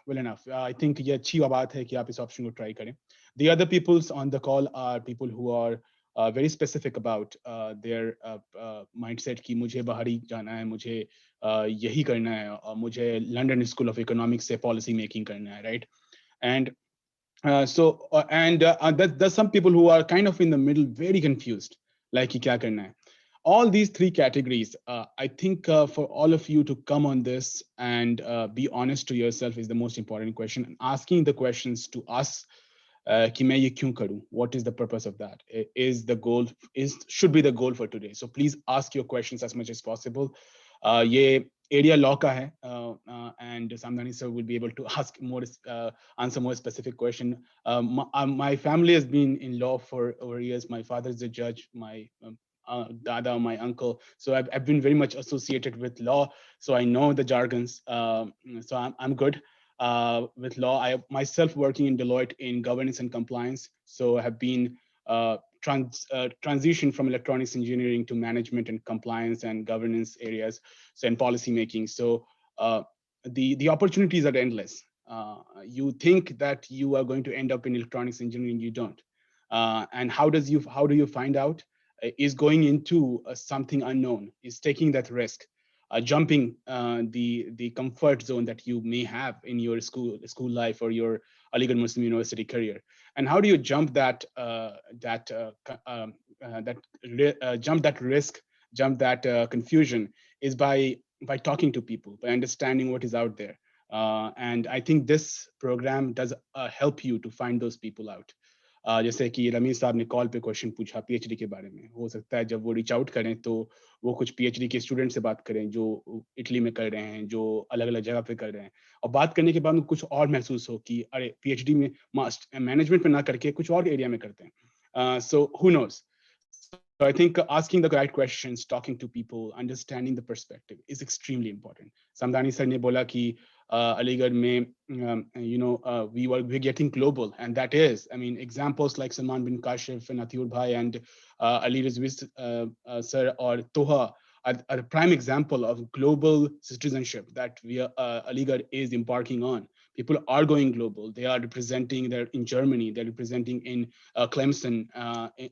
I think ये अच्छी बात है कि आप इस ऑप्शन को ट्राई करें. The other peoples on the call are people who are very specific about their mindset कि मुझे बाहर ही जाना है, मुझे यही करना है, और मुझे लंदन स्कूल ऑफ इकोनॉमिक्स से पॉलिसी मेकिंग करना है, right? And there's some people who are kind of in the middle, very confused, like कि क्या करना है. All these three categories, I think for all of you to come on this and be honest to yourself is the most important question. And asking the questions to us, कि मैं ये क्यों करूं? What is the purpose of that? Is the goal, should be the goal for today. So please ask your questions as much as possible. ये area law का है, and Samdani sir will be able to ask more, answer more specific question. My family has been in law for over years. My father is a judge. My dada, my uncle. So I've been very much associated with law. So I know the jargons. So I'm good with law. I myself working in Deloitte in governance and compliance. So I have been transition from electronics engineering to management and compliance and governance areas, so in policy making. So the opportunities are endless. You think that you are going to end up in electronics engineering, you don't. And how do you find out? Is going into something unknown, is taking that risk, jumping the comfort zone that you may have in your school life or your Aligarh Muslim University career. And how do you jump that jump that risk, jump that confusion, is by talking to people, by understanding what is out there. And I think this program does help you to find those people out. जैसे कि रमीज साहब ने call पे question पूछा PhD के बारे में, हो सकता है जब वो रीच आउट करें तो वो कुछ पीएचडी के स्टूडेंट से बात करें जो इटली में कर रहे हैं, जो अलग अलग जगह पे कर रहे हैं, और बात करने के बाद उनको कुछ और महसूस हो कि अरे पीएचडी में मैनेजमेंट में ना करके कुछ और एरिया में करते हैं. So who knows? So I think asking the right questions, talking to people, understanding the perspective is extremely important. Samdani sir ne bola ki Aligarh mein, we're getting global, and that is, I mean, examples like Salman bin Kashif and Atiur Bhai and Ali Rizvi sir or Toha are a prime example of global citizenship that Aligarh is embarking on. People are going global. They are representing, they're in Germany, they're representing in Clemson,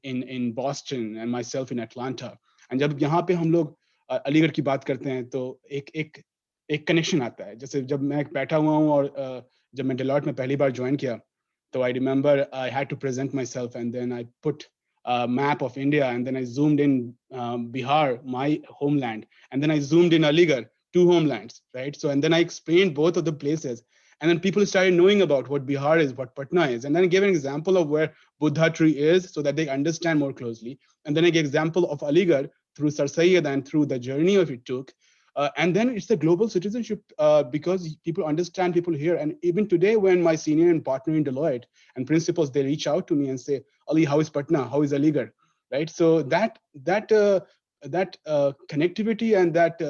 in Boston, and myself in Atlanta. And जब यहाँ पे हम लोग अलीगढ़ की बात करते हैं तो एक कनेक्शन आता है. जैसे जब मैं बैठा हुआ हूँ और जब मैं डेलॉयट में पहली बार ज्वाइन किया तो I remember I had to present myself, and then I put a map of India, and then I zoomed in Bihar, my homeland, and then I zoomed in Aligarh, two homelands, right? So, and then I explained both of the places. And then people started knowing about what Bihar is, what Patna is. And then I gave an example of where Buddha tree is so that they understand more closely. And then I gave example of Aligarh through Ssjsa and through the journey of it took. And then it's the global citizenship because people understand people here. And even today, when my senior and partner in Deloitte and principals, they reach out to me and say, Ali, how is Patna? How is Aligarh? Right? So that connectivity and that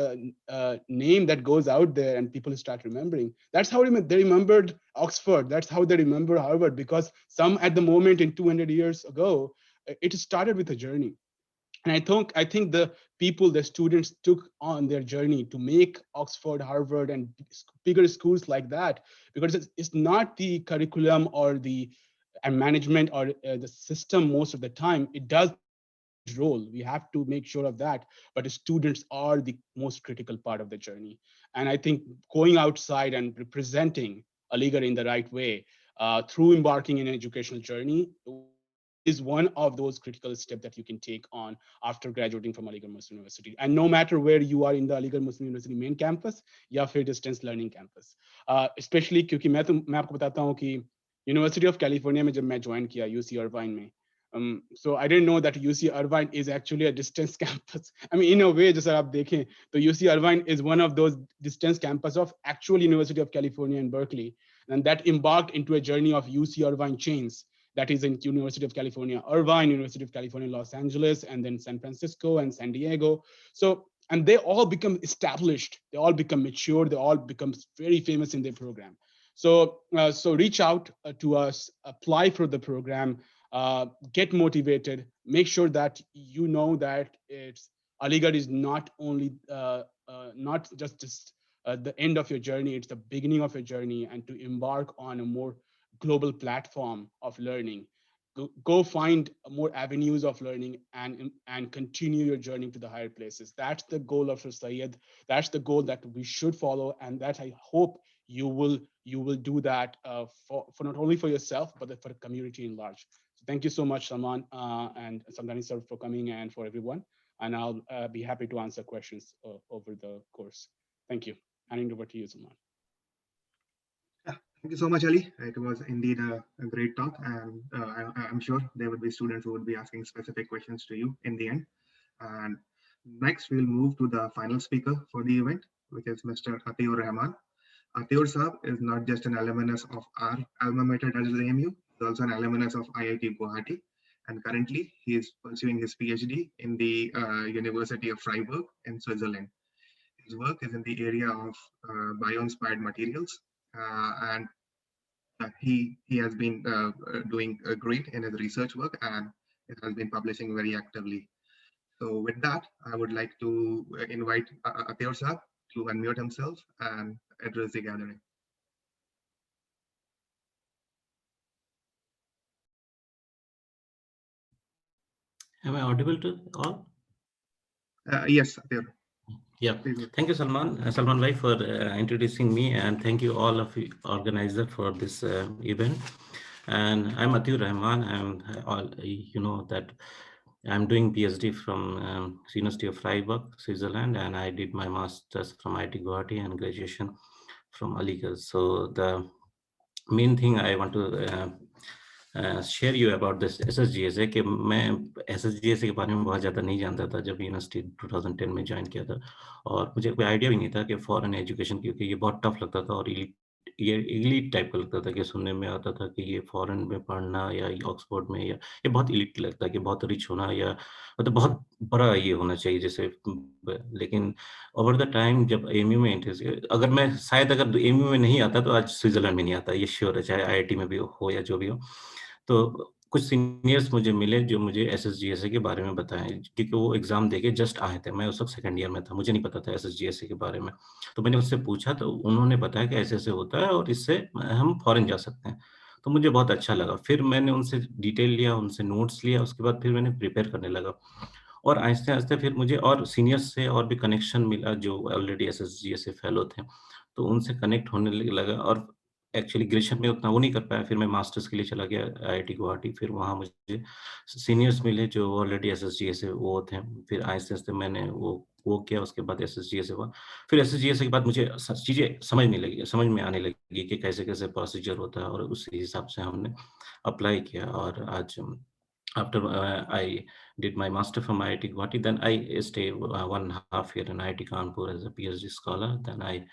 name that goes out there and people start remembering, that's how they remembered Oxford, that's how they remember Harvard, because some at the moment in 200 years ago, it started with a journey. And I think the people, the students took on their journey to make Oxford, Harvard, and bigger schools like that, because it's not the curriculum or the management or the system most of the time. It does role, we have to make sure of that, but the students are the most critical part of the journey. And I think going outside and representing Aligarh in the right way through embarking in an educational journey is one of those critical steps that you can take on after graduating from Aligarh Muslim University. And no matter where you are in the Aligarh Muslim University main campus या फिर distance learning campus, especially क्योंकि मैं आपको बताता हूँ कि University of California में जब मैं ज्वाइन किया UC Irvine में, so I didn't know that UC Irvine is actually a distance campus. I mean, in a way, just आप देखें, तो UC Irvine is one of those distance campus of actual University of California in Berkeley, and that embarked into a journey of UC Irvine chains. That is in University of California, Irvine, University of California, Los Angeles, and then San Francisco and San Diego. So, and they all become established. They all become mature. They all become very famous in their program. So, so reach out to us, apply for the program, get motivated, make sure that you know that Aligarh is not only not just the end of your journey, it's the beginning of your journey, and to embark on a more global platform of learning. Go find more avenues of learning and continue your journey to the higher places. That's the goal of Syed. That's the goal that we should follow, and that I hope you will do that for not only for yourself but for the community in large. So thank you so much, Salman and Samdani sir, for coming, and for everyone. And I'll be happy to answer questions over the course. Thank you. Handing over to you, Salman. Thank you so much, Ali. It was indeed a great talk, and I'm sure there would be students who would be asking specific questions to you in the end. And next, we'll move to the final speaker for the event, which is Mr. Atiur Rahman. Atiur Saab is not just an alumnus of our alma mater, that is the AMU, he's also an alumnus of IIT Guwahati. And currently, he is pursuing his PhD in the University of Freiburg in Switzerland. His work is in the area of bio-inspired materials, and he has been doing great in his research work, and it has been publishing very actively. So with that, I would like to invite Atiur Saab to unmute himself and address the gathering. Am I audible to all? Yes, Atiur. Yeah, thank you, Salman. Salman Bhai, for introducing me, and thank you all of you organizers for this event. And I'm Atiur Rahman. I'm you know that I'm doing PhD from University of Freiburg, Switzerland, and I did my master's from IIT Guwahati and graduation from Aligarh. So the main thing I want to share you about this Ssjsa कि मैं Ssjsa के बारे में बहुत ज़्यादा नहीं जानता था जब यूनिवर्सिटी 2010 में ज्वाइन किया था, और मुझे कोई आइडिया भी नहीं था कि फॉरेन एजुकेशन, क्योंकि ये बहुत टफ लगता था और ये इलीट टाइप का लगता था कि सुनने में आता था कि ये फॉरेन में पढ़ना या ऑक्सफोर्ड में, या ये बहुत इलीट लगता है कि बहुत रिच होना या मतलब बहुत बड़ा ये होना चाहिए जैसे। लेकिन ओवर द टाइम जब एमयू में इंटरेस्ट, अगर मैं शायद अगर एमयू में नहीं आता तो आज स्विट्जरलैंड में नहीं आता, ये श्योर है, चाहे आईआईटी में भी हो या जो भी हो। तो कुछ सीनियर्स मुझे मिले जो मुझे Ssjsa के बारे में बताएं, क्योंकि वो एग्जाम देके जस्ट आए थे, मैं उस वक्त सेकंड ईयर में था, मुझे नहीं पता था Ssjsa के बारे में। तो मैंने उससे पूछा तो उन्होंने बताया कि ऐसे ऐसे होता है और इससे हम फॉरेन जा सकते हैं। तो मुझे बहुत अच्छा लगा। फिर मैंने उनसे डिटेल लिया, उनसे नोट्स लिया, उसके बाद फिर मैंने प्रिपेयर करने लगा, और आहिस्ते आहिस्ते फिर मुझे और सीनियर्स से और भी कनेक्शन मिला जो ऑलरेडी Ssjsa फेलो थे, तो उनसे कनेक्ट होने लगा। और एक्चुअली ग्रेजुएशन में उतना वो नहीं कर पाया, फिर मैं मास्टर्स के लिए चला गया आईआईटी गुवाहाटी। फिर वहाँ मुझे सीनियर्स मिले जो ऑलरेडी Ssjsa वो थे। फिर आहिस्ते आहिस्ते मैंने वो किया, उसके बाद Ssjsa हुआ। फिर Ssjsa के बाद मुझे चीज़ें समझ में आने लगी कि कैसे कैसे प्रोसीजर होता है, और उसी हिसाब से हमने अप्लाई किया। और आज after I did my master from IIT Guwahati, then I stayed 1.5 years in IIT Kanpur as a PhD scholar. Then I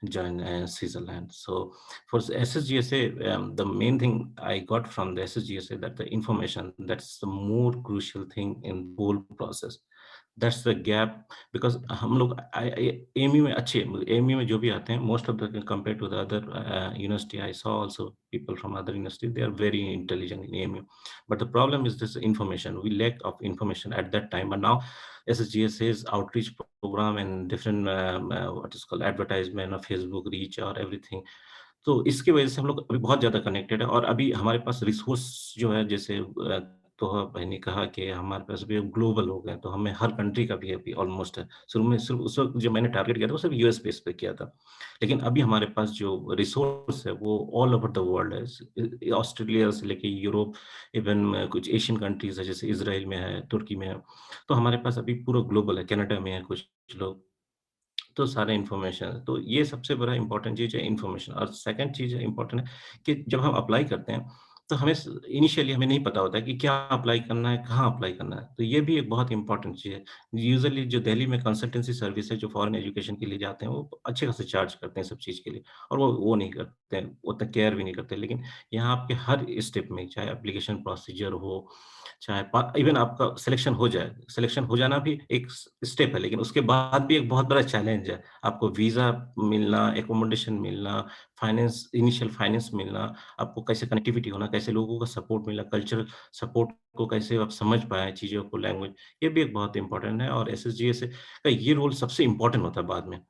joined Switzerland. So for Ssjsa, the main thing I got from the Ssjsa that the information, that's the more crucial thing in the whole process. That's the gap, because हम लोग AMU में अच्छे, AMU में जो भी आते हैं, most of the compared to the other university, I saw also people from other university, they are very intelligent in AMU. But the problem is this information, we lack of information at that time. But now Ssjsa's outreach program and different what is called advertisement of Facebook reach or everything, तो इसकी वजह से हम लोग अभी बहुत ज़्यादा connected है। और अभी हमारे पास रिसोर्स जो है, जैसे तो भाई ने कहा कि हमारे पास भी ग्लोबल हो गए, तो हमें हर कंट्री का भी अभी ऑलमोस्ट है। शुरू में सिर्फ उस वक्त जो मैंने टारगेट किया था वो सिर्फ यूएस बेस पे किया था, लेकिन अभी हमारे पास जो रिसोर्स है वो ऑल ओवर द वर्ल्ड है, ऑस्ट्रेलिया से लेके यूरोप, इवन कुछ एशियन कंट्रीज है जैसे इजराइल में है, तुर्की में है, तो हमारे पास अभी पूरा ग्लोबल है, कनाडा में है कुछ लोग, तो सारे इन्फॉर्मेशन। तो ये सबसे बड़ा इंपॉर्टेंट चीज़ है इन्फॉर्मेशन। और सेकंड चीज़ है इंपॉर्टेंट है कि जब हम अप्लाई करते हैं तो हमें इनिशियली हमें नहीं पता होता है कि क्या अप्लाई करना है, कहाँ अप्लाई करना है, तो ये भी एक बहुत इंपॉर्टेंट चीज़ है। यूजुअली जो दिल्ली में कंसल्टेंसी सर्विस है जो फॉरेन एजुकेशन के लिए जाते हैं वो अच्छे खासे चार्ज करते हैं सब चीज़ के लिए, और वो नहीं करते हैं, उतना केयर भी नहीं करते। लेकिन यहाँ आपके हर स्टेप में, चाहे एप्लीकेशन प्रोसीजर हो, चाहे इवन आपका सिलेक्शन हो जाए, सिलेक्शन हो जाना भी एक स्टेप है, लेकिन उसके बाद भी एक बहुत बड़ा चैलेंज है, आपको वीज़ा मिलना, एकोमोडेशन मिलना, फाइनेंस, इनिशियल फाइनेंस मिलना, आपको कैसे कनेक्टिविटी होना, कैसे लोगों का सपोर्ट मिला, कल्चरल सपोर्ट को कैसे आप समझ पाएँ चीज़ों को, लैंग्वेज, ये भी एक बहुत इम्पोर्टेंट है और एसएसजीएस का ये रोल सबसे इम्पोर्टेंट होता है बाद में।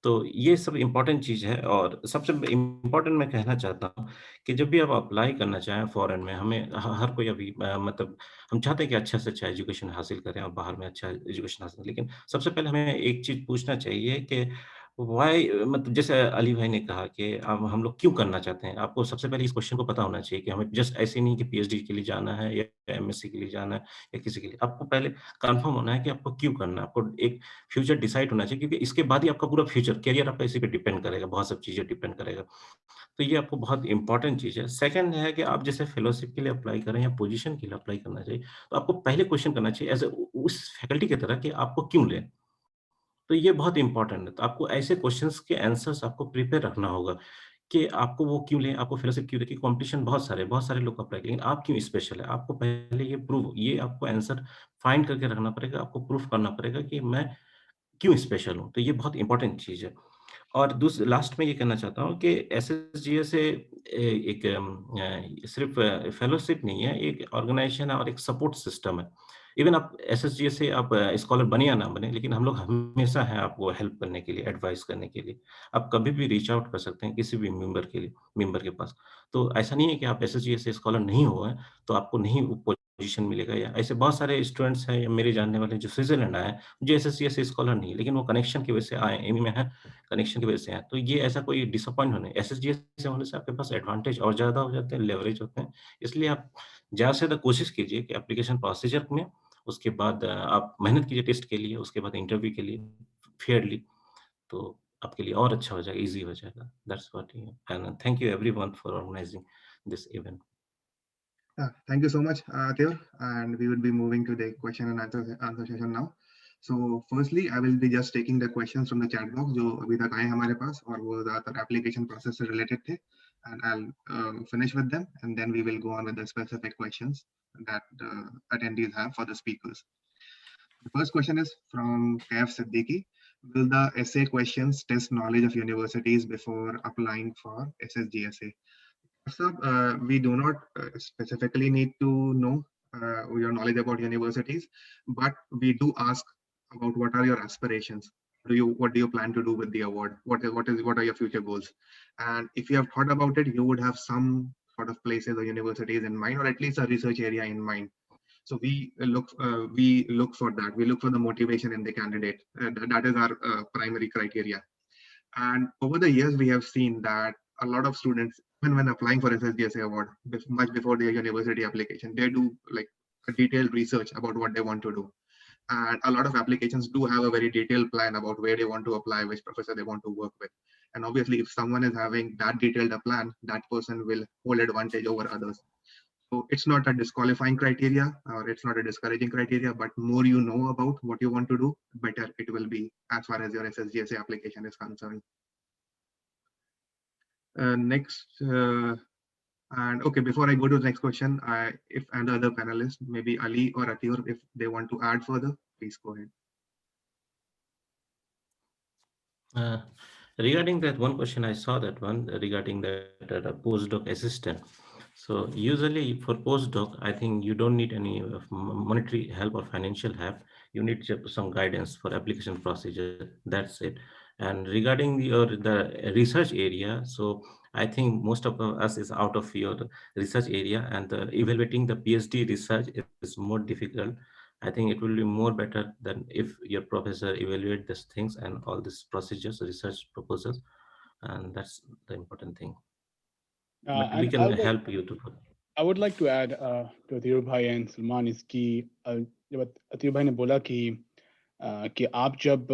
तो ये सब इम्पोर्टेंट चीज़ है और सबसे इम्पोर्टेंट मैं कहना चाहता हूँ कि जब भी आप अप्लाई करना चाहें फ़ॉरेन में, हमें हर कोई अभी मतलब हम चाहते हैं कि अच्छा से अच्छा एजुकेशन हासिल करें और बाहर में अच्छा एजुकेशन हासिल करें। लेकिन सबसे पहले हमें एक चीज़ पूछना चाहिए कि व्हाई, मतलब जैसे अली भाई ने कहा कि अब हम लोग क्यों करना चाहते हैं? आपको सबसे पहले इस क्वेश्चन को पता होना चाहिए कि हमें जस्ट ऐसे नहीं कि पीएचडी के लिए जाना है या एमएससी के लिए जाना है या किसी के लिए। आपको पहले कन्फर्म होना है कि आपको क्यों करना है। आपको एक फ्यूचर डिसाइड होना चाहिए क्योंकि इसके बाद ही आपका पूरा फ्यूचर, करियर आपका इसी पे डिपेंड करेगा, बहुत सब चीज़ें डिपेंड करेगा। तो ये आपको बहुत इंपॉर्टेंट चीज़ है। सेकंड है कि आप जैसे फेलोशिप के लिए अप्लाई कर रहे हैं या पोजीशन के लिए अप्लाई करना चाहिए, तो आपको पहले क्वेश्चन करना चाहिए एज़ अ उस फैकल्टी की तरह कि आपको क्यों लें? तो ये बहुत इंपॉर्टेंट है। तो आपको ऐसे क्वेश्चन्स के आंसर्स आपको प्रिपेयर रखना होगा कि आपको वो क्यों लें, आपको फेलोशिप क्यों लें? कॉम्पिटिशन बहुत सारे लोग अप्लाई करेंगे, आप क्यों स्पेशल है? आपको पहले ये आपको आंसर फाइंड करके रखना पड़ेगा, आपको प्रूफ करना पड़ेगा कि मैं क्यों स्पेशल हूँ? तो ये बहुत इम्पोर्टेंट चीज़ है। और लास्ट में ये कहना चाहता हूँ कि एसएसजीएस से एक सिर्फ़ फेलोशिप नहीं है, एक ऑर्गेनाइज़ेशन है और एक सपोर्ट सिस्टम है। इवन आप एसएसजीएस से आप स्कॉलर बने या ना बने, लेकिन हम लोग हमेशा हैं आपको हेल्प करने के लिए, एडवाइस करने के लिए। आप कभी भी रीच आउट कर सकते हैं किसी भी मेंबर के पास। तो ऐसा नहीं है कि आप एसएसजीएस से स्कॉलर नहीं हुए हैं, तो आपको नहीं वो पोज़ीशन मिलेगा या ऐसे बहुत सारे स्टूडेंट्स हैं या मेरे जानने वाले जो स्विट्ज़रलैंड आए हैं, जो एसएसजीएस से स्कॉलर नहीं है, लेकिन वो कनेक्शन की वजह से आए हैं, एमयू में हैं, कनेक्शन की वजह से हैं। तो ये ऐसा कोई डिसअपॉइंट होने, एसएसजीएस से होने से आपके पास एडवांटेज और ज़्यादा हो जाते हैं, लेवरेज होते हैं। इसलिए आप ज़्यादा से ज़्यादा कोशिश कीजिए कि एप्लीकेशन प्रोसीजर में, उसके बाद आप मेहनत कीजिए टेस्ट के लिए, उसके बाद इंटरव्यू के लिए फेयरली, तो आपके लिए और अच्छा हो जाएगा, ईज़ी हो जाएगा। That's what you and thank you everyone for organising this event. Thank you so much, Theo. And we will be moving to the question and answer session now. So firstly, I will be just taking the questions from the chat box जो अभी तक आए हमारे पास और वो ज़्यादातर application process से related थे. And I'll finish with them, and then we will go on with the specific questions that attendees have for the speakers. The first question is from Kaif Siddiqui. Will the essay questions test knowledge of universities before applying for Ssjsa? So, we do not specifically need to know your knowledge about universities, but we do ask about what are your aspirations. What do you plan to do with the award? What are your future goals? And if you have thought about it, you would have some sort of places or universities in mind, or at least a research area in mind. So we look for that. We look for the motivation in the candidate. That is our primary criteria. And over the years, we have seen that a lot of students, even when applying for Ssjsa award, much before their university application, they do like a detailed research about what they want to do. And a lot of applications do have a very detailed plan about where they want to apply, which professor they want to work with. And obviously, if someone is having that detailed a plan, that person will hold advantage over others. So it's not a disqualifying criteria or it's not a discouraging criteria, but more you know about what you want to do, better it will be as far as your Ssjsa application is concerned. Next, and okay, before I go to the next question, if and the other panelists, maybe Ali or Atir, if they want to add further, please go ahead. Regarding that one question, I saw that one regarding that postdoc assistant. So usually for postdoc, I think you don't need any monetary help or financial help. You need just some guidance for application procedure. That's it. And regarding the research area, so I think most of us is out of your research area, and evaluating the PhD research is more difficult. I think it will be more better than if your professor evaluate these things and all these procedures, research proposals, and that's the important thing. But we And can help you to. I would like to add to Atir Bhai and Salman is कि जब Atir Bhai ने बोला कि आप जब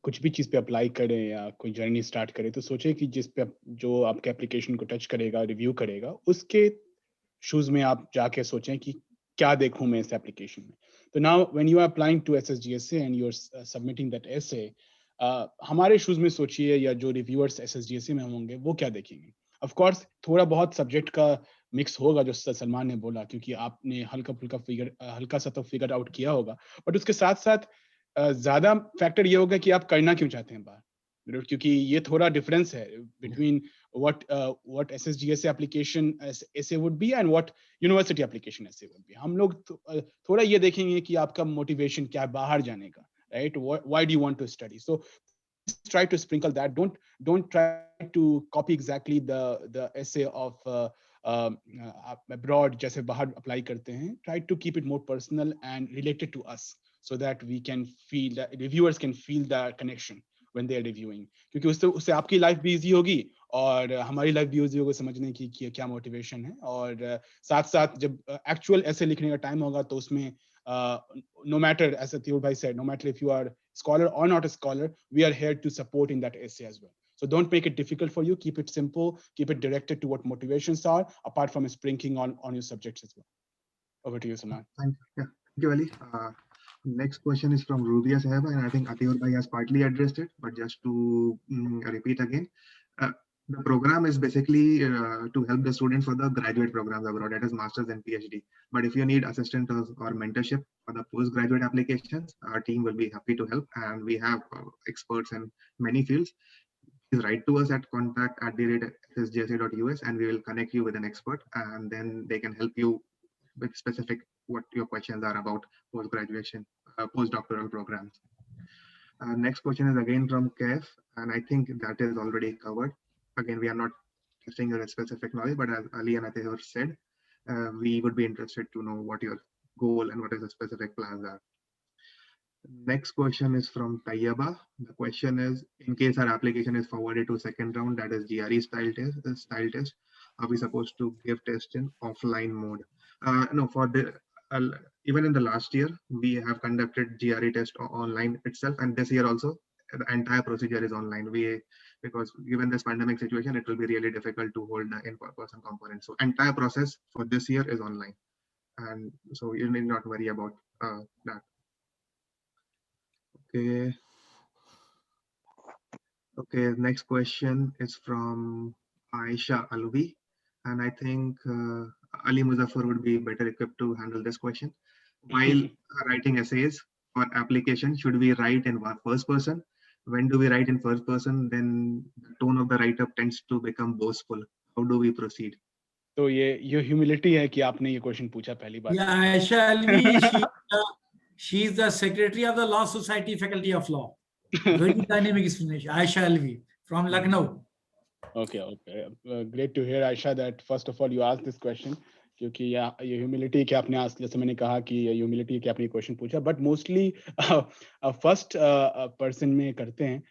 कुछ भी चीज़ पे अप्लाई करें या कोई जर्नी स्टार्ट करें तो सोचें कि जो आपके एप्लीकेशन को टच करेगा, रिव्यू करेगा, उसके शूज़ में आप जाके सोचें कि क्या देखूं मैं इस एप्लीकेशन में. तो now when you are applying to Ssjsa and you're submitting that essay, हमारे शूज़ में सोचिए या जो रिव्यूअर्स Ssjsa में होंगे वो क्या देखेंगे. ऑफ कोर्स थोड़ा बहुत सब्जेक्ट का मिक्स होगा जो सलमान ने बोला, क्योंकि आपने हल्का सा तो फिगर आउट किया होगा, बट उसके साथ साथ ज्यादा फैक्टर ये होगा कि आप करना क्यों चाहते हैं बाहर. क्योंकि ये थोड़ा डिफरेंस है between what Ssgsa application essay would be and what university application essay would be. हम लोग थोड़ा ये देखेंगे कि आपका motivation क्या है बाहर जाने का, right? Why do you want to study? So try to sprinkle that. Don't try to copy exactly the essay of abroad जैसे बाहर apply करते हैं. Try to keep it more personal and related to us so that we can feel that reviewers can feel the connection when they are reviewing. क्योंकि उससे आपकी life भी easy होगी और हमारी लाइफ भी इजी होगी समझने की कि क्या मोटिवेशन है, और साथ साथ जब एक्चुअल ऐसे लिखने का टाइम होगा तो उसमें no matter, as Atul bhai said, no matter if you are scholar or not a scholar, we are here to support in that essay as well. So don't make it difficult for you. Keep it simple. Keep it directed to what motivations are, apart from sprinkling on your subjects as well. Over to you, Salman. Thank you, Ali. Next question is from Rubia Sahaba, and I think Atiur bhai has partly addressed it, but just to repeat again, the program is basically to help the students for the graduate programs abroad, that is masters and PhD. But if you need assistance or mentorship for the postgraduate applications, our team will be happy to help, and we have experts in many fields. Please write to us at contact@ssjsa.us, and we will connect you with an expert, and then they can help you with specific what your questions are about post-graduation, postdoctoral programs. Next question is again from Kev, and I think that is already covered. Again, we are not testing your specific knowledge, but as Ali and Atehur said, we would be interested to know what your goal and what is the specific plans are. Next question is from Tayyaba. The question is, in case our application is forwarded to second round, that is GRE style test, are we supposed to give test in offline mode? No, for the even in the last year, we have conducted GRE test online itself, and this year also, the entire procedure is online. Because given this pandemic situation, it will be really difficult to hold the in-person component. So entire process for this year is online, and so you need not worry about that. Okay, next question is from Aisha Alvi, and I think Ali Muzaffar would be better equipped to handle this question. While writing essays or application, should we write in first person? When do we write in first person? Then the tone of the write-up tends to become boastful. How do we proceed? तो ये humility है कि आपने ये question पूछा पहली बार. Yeah, Aisha Alvi, she is the secretary of the Law Society Faculty of Law. Very dynamic explanation. Aisha Alvi from Lucknow. Okay. Great to hear, Aisha, that first of all you asked this question. क्योंकि ये humility कि आपने आज जैसे मैंने कहा कि ये ह्यूमिलिटी कि आपने क्वेश्चन पूछा, बट मोस्टली फर्स्ट पर्सन में करते हैं,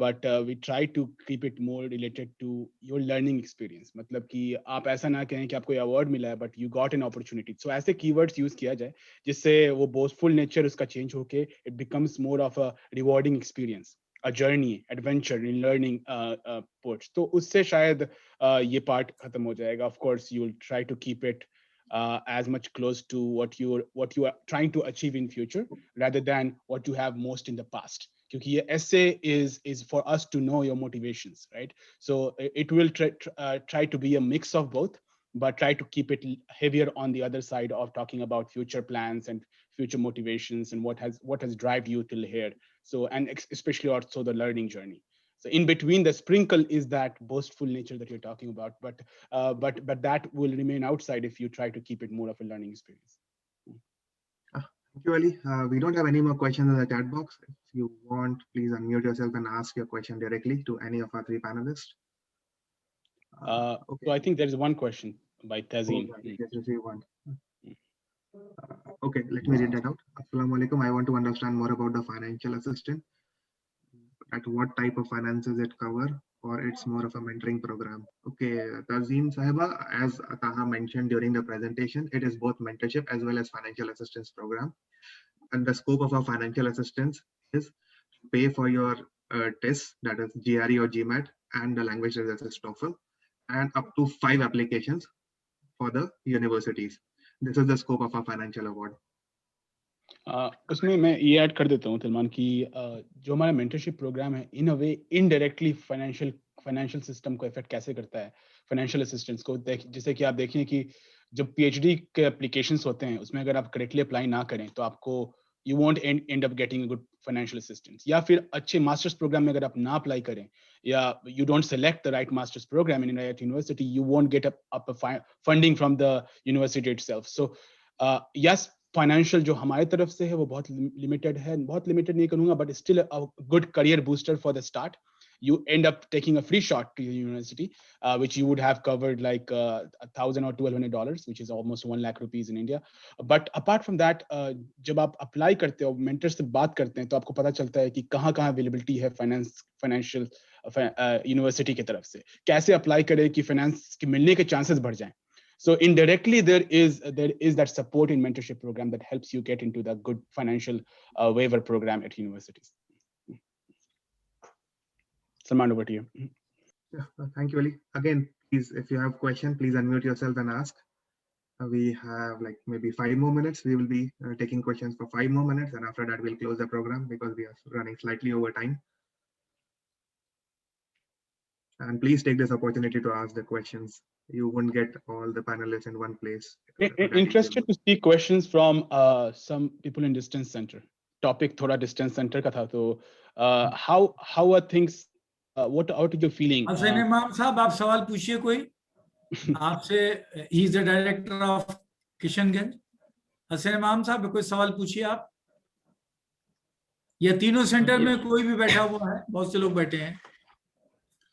but we try to keep it more related to your learning experience. मतलब कि आप ऐसा ना कहें कि आपको ये अवार्ड मिला है but you got an opportunity. So ऐसे कीवर्ड्स यूज किया जाए जिससे वो बोस्टफुल नेचर उसका चेंज होके it becomes more of a rewarding experience, a journey, adventure in learning ports. तो उससे शायद ये part खत्म हो जाएगा. Of course, you'll try to keep it as much close to what you are trying to achieve in future rather than what you have most in the past. क्योंकि ये essay is for us to know your motivations, right? So it will try to be a mix of both, but try to keep it heavier on the other side of talking about future plans and future motivations and what has driven you till here. So, and especially also the learning journey. So in between, the sprinkle is that boastful nature that you're talking about, but that will remain outside if you try to keep it more of a learning experience. Thank you, Ali. We don't have any more questions in the chat box. If you want, please unmute yourself and ask your question directly to any of our three panelists. Okay. So I think there is one question by Tazeen. Yes, receive one. Okay, let me read that out. Assalamu alaikum. I want to understand more about the financial assistance. At what type of finances it cover, or it's more of a mentoring program? Okay, Tazeen Sahiba, as Taha mentioned during the presentation, it is both mentorship as well as financial assistance program. And the scope of our financial assistance is to pay for your tests, that is GRE or GMAT, and the language test, that is TOEFL, and up to 5 applications for the universities. This is the scope of our financial award. उसमें मैं ये add कर देता हूँ सलमान कि जो हमारा mentorship programme है इन अ वे इनडायरेक्टली फाइनेंशियल सिस्टम को इफेक्ट कैसे करता है फाइनेंशियल असिस्टेंस को. जैसे कि आप देखें कि जब पीएचडी के एप्लीकेशंस होते हैं उसमें अगर आप करेक्टली अप्लाई ना करें तो आपको you won't end up getting a good financial assistance. या फिर अच्छे master's program में अगर आप ना apply करें, या you don't select the right master's program in a university, you won't get funding from the university itself. So yes, financial जो हमारे तरफ से है वो बहुत limited है, बहुत limited नहीं करूँगा, but still a good career booster for the start. You end up taking a free shot to the university, which you would have covered like $1,000 or $1,200, which is almost 1 lakh rupees in India. But apart from that, जब आप apply करते हो, mentors से बात करते हैं, तो आपको पता चलता है कि कहाँ availability है financial university की तरफ से, कैसे apply करें कि finance के मिलने के chances बढ़ जाएं. So indirectly, there is that support in mentorship program that helps you get into the good financial waiver program at universities. Salman, over to you. Yeah, thank you, Ali. Again, please, if you have question, please unmute yourself and ask. We have like maybe 5 more minutes. We will be taking questions for 5 more minutes, and after that, we'll close the program because we are running slightly over time. And please take this opportunity to ask the questions. You won't get all the panelists in one place. Interested to see questions from some people in distance center. Topic thoda distance center ka tha, so how are things? What are your feeling? Hasan Imam साहब, आप सवाल पूछिए कोई आपसे. He is the director of Kishanganj. Hasan Imam sahab, कोई सवाल पूछिए आप, या तीनों सेंटर में कोई भी बैठा हुआ है, बहुत से लोग बैठे हैं.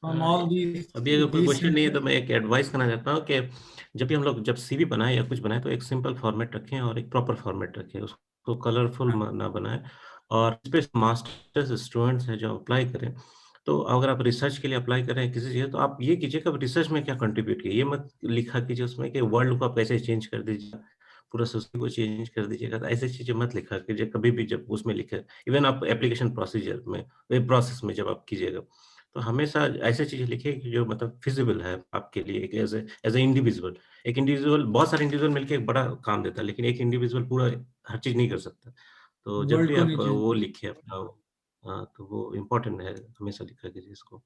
अभी अगर कोई क्वेश्चन नहीं है तो मैं एक एडवाइस करना चाहता हूँ कि जब भी हम लोग जब सीवी बनाए या कुछ बनाए तो एक सिंपल फॉर्मेट रखें और एक प्रॉपर फॉर्मेट रखें, उसको कलरफुल ना बनाएं. और इस पे मास्टर्स स्टूडेंट्स हैं जो अप्लाई करें, तो अगर आप रिसर्च के लिए अप्लाई करें किसी चीज़, तो आप ये कीजिए कि आप रिसर्च में क्या कंट्रीब्यूट किए. ये मत लिखा कीजिए उसमें कि वर्ल्ड को आप कैसे चेंज कर दीजिए, पूरा सोसाइटी को चेंज कर दीजिएगा. तो ऐसी चीज़ें मत लिखा कीजिए कभी भी जब उसमें लिखे. इवन आप एप्लीकेशन प्रोसीजर में, वेब प्रोसेस में जब आप कीजिएगा, तो हमेशा ऐसी चीज़ें लिखिए कि जो मतलब फिजिबल है आपके लिए. एक एज ए इंडिविजुअल, एक इंडिविजुअल, बहुत सारे इंडिविजुअल मिलकर एक बड़ा काम देता है, लेकिन एक इंडिविजुअल पूरा हर चीज़ नहीं कर सकता. तो जब भी आप वो लिखिए अपना, तो वो इम्पोर्टेंट है, हमेशा लिखा कीजिए इसको.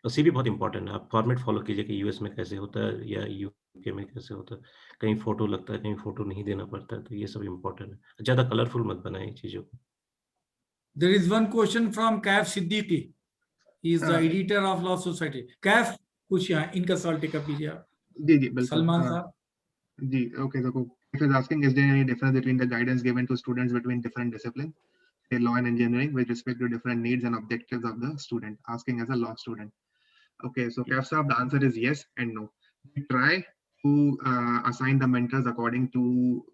तो सीवी बहुत इंपॉर्टेंट है. आप फॉर्मेट फॉलो कीजिए कि यूएस में कैसे होता है या यूके में कैसे होता है. कहीं फोटो लगता है, कहीं फोटो नहीं देना पड़ता है, तो ये सब इम्पोर्टेंट है. ज़्यादा कलरफुल मत बनाए चीज़ों को. There is one question from Kaf Siddiqui. He is the editor of Law Society. Kaf, कुछ यहाँ इनका सवाल टिकअप कीजिए आप. जी बिल्कुल. सलमान साहब. जी, okay. So Kaf is asking, is there any difference between the guidance given to students between different disciplines, say law and engineering, with respect to different needs and objectives of the student? Asking as a law student. Okay, so Kaf Saab, the answer is yes and no. We try to assign the mentors according to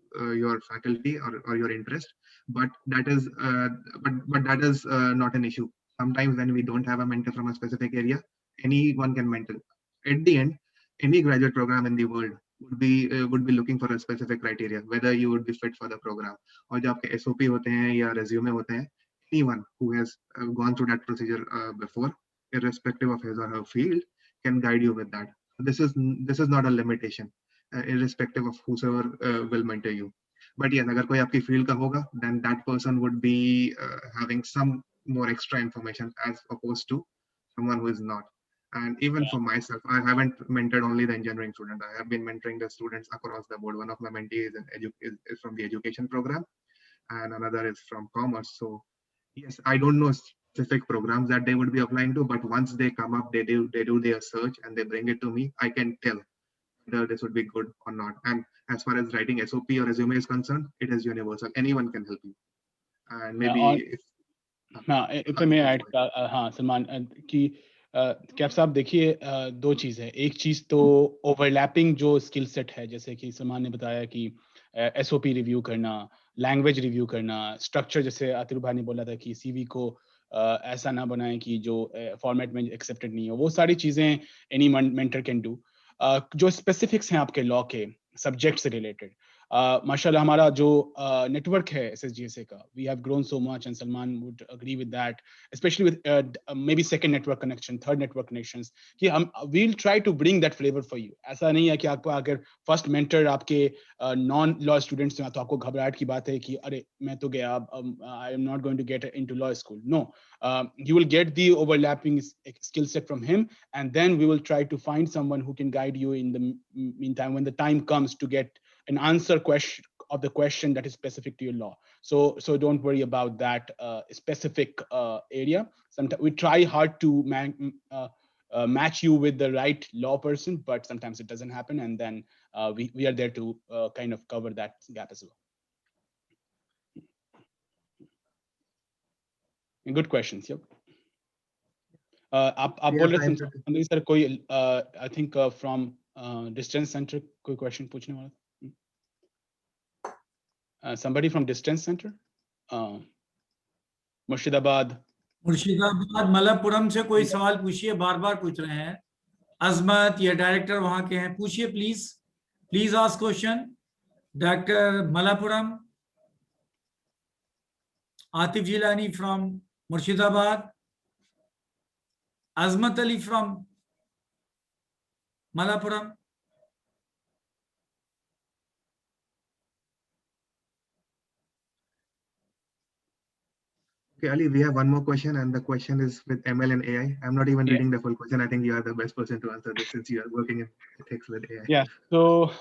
your faculty or your interest, but that is that is not an issue. Sometimes when we don't have a mentor from a specific area, anyone can mentor. At the end, any graduate program in the world would be looking for a specific criteria, whether you would be fit for the program. और जो आपके SOP होते हैं या resume होते हैं, anyone who has gone through that procedure before, irrespective of his or her field, can guide you with that. This is not a limitation, irrespective of whosoever will mentor you. But yes, अगर कोई आपकी field का होगा, then that person would be having some more extra information as opposed to someone who is not. And even for myself, I haven't mentored only the engineering student. I have been mentoring the students across the board. One of my mentees is from the education program, and another is from commerce. So yes, I don't know specific programs that they would be applying to, but once they come up, they do their search and they bring it to me. I can tell whether this would be good or not. And as far as writing SOP or resume is concerned, it is universal. Anyone can help you. And maybe if I may add, हाँ सलमान कि कैफ साहब देखिए, दो चीज़ है. एक चीज़ तो overlapping जो skill set है, जैसे कि सलमान ने बताया कि SOP रिव्यू करना, लैंग्वेज रिव्यू करना, स्ट्रक्चर, जैसे आतिफ भाई ने बोला था कि CV को ऐसा ना बनाएं कि जो फॉर्मेट में एक्सेप्टेड नहीं हो. वो सारी चीज़ें एनी मेंटर कैन डू. जो स्पेसिफिक्स हैं आपके लॉ के सब्जेक्ट से रिलेटेड, माशाल्लाह हमारा जो नेटवर्क है Ssjsa का, we have grown so much, and Salman would agree with that, especially with maybe second network connection, third network connections, कि हम we'll try to bring that flavor for you. ऐसा नहीं है कि आपको अगर फर्स्ट मेंटर आपके नॉन लॉ स्टूडेंट्स हैं तो आपको घबराहट की बात है कि अरे मैं तो गया, I am not going to get into law school. No, you will get the overlapping skill set from him, and then we will try to find someone who can guide you in the meantime when the time comes to get an answer of the question that is specific to your law. So don't worry about that specific area. Sometimes we try hard to match you with the right law person, but sometimes it doesn't happen, and then we are there to kind of cover that gap as well. And good questions. Yep. आप बोल रहे थे Sandeep sir कोई I think from distance center कोई question पूछने वाला था? Somebody from distance center, Murshidabad Malappuram से कोई सवाल पूछिए, बार-बार पूछ रहे हैं। अजमत या डायरेक्टर वहां के हैं, पूछिए please ask question. Doctor Malappuram, Atif Jilani from Murshidabad, Azmat Ali from Malappuram. Okay, Ali, we have one more question, and the question is with ML and AI. I'm not even reading the full question. I think you are the best person to answer this since you are working in ethics with AI. Yeah. So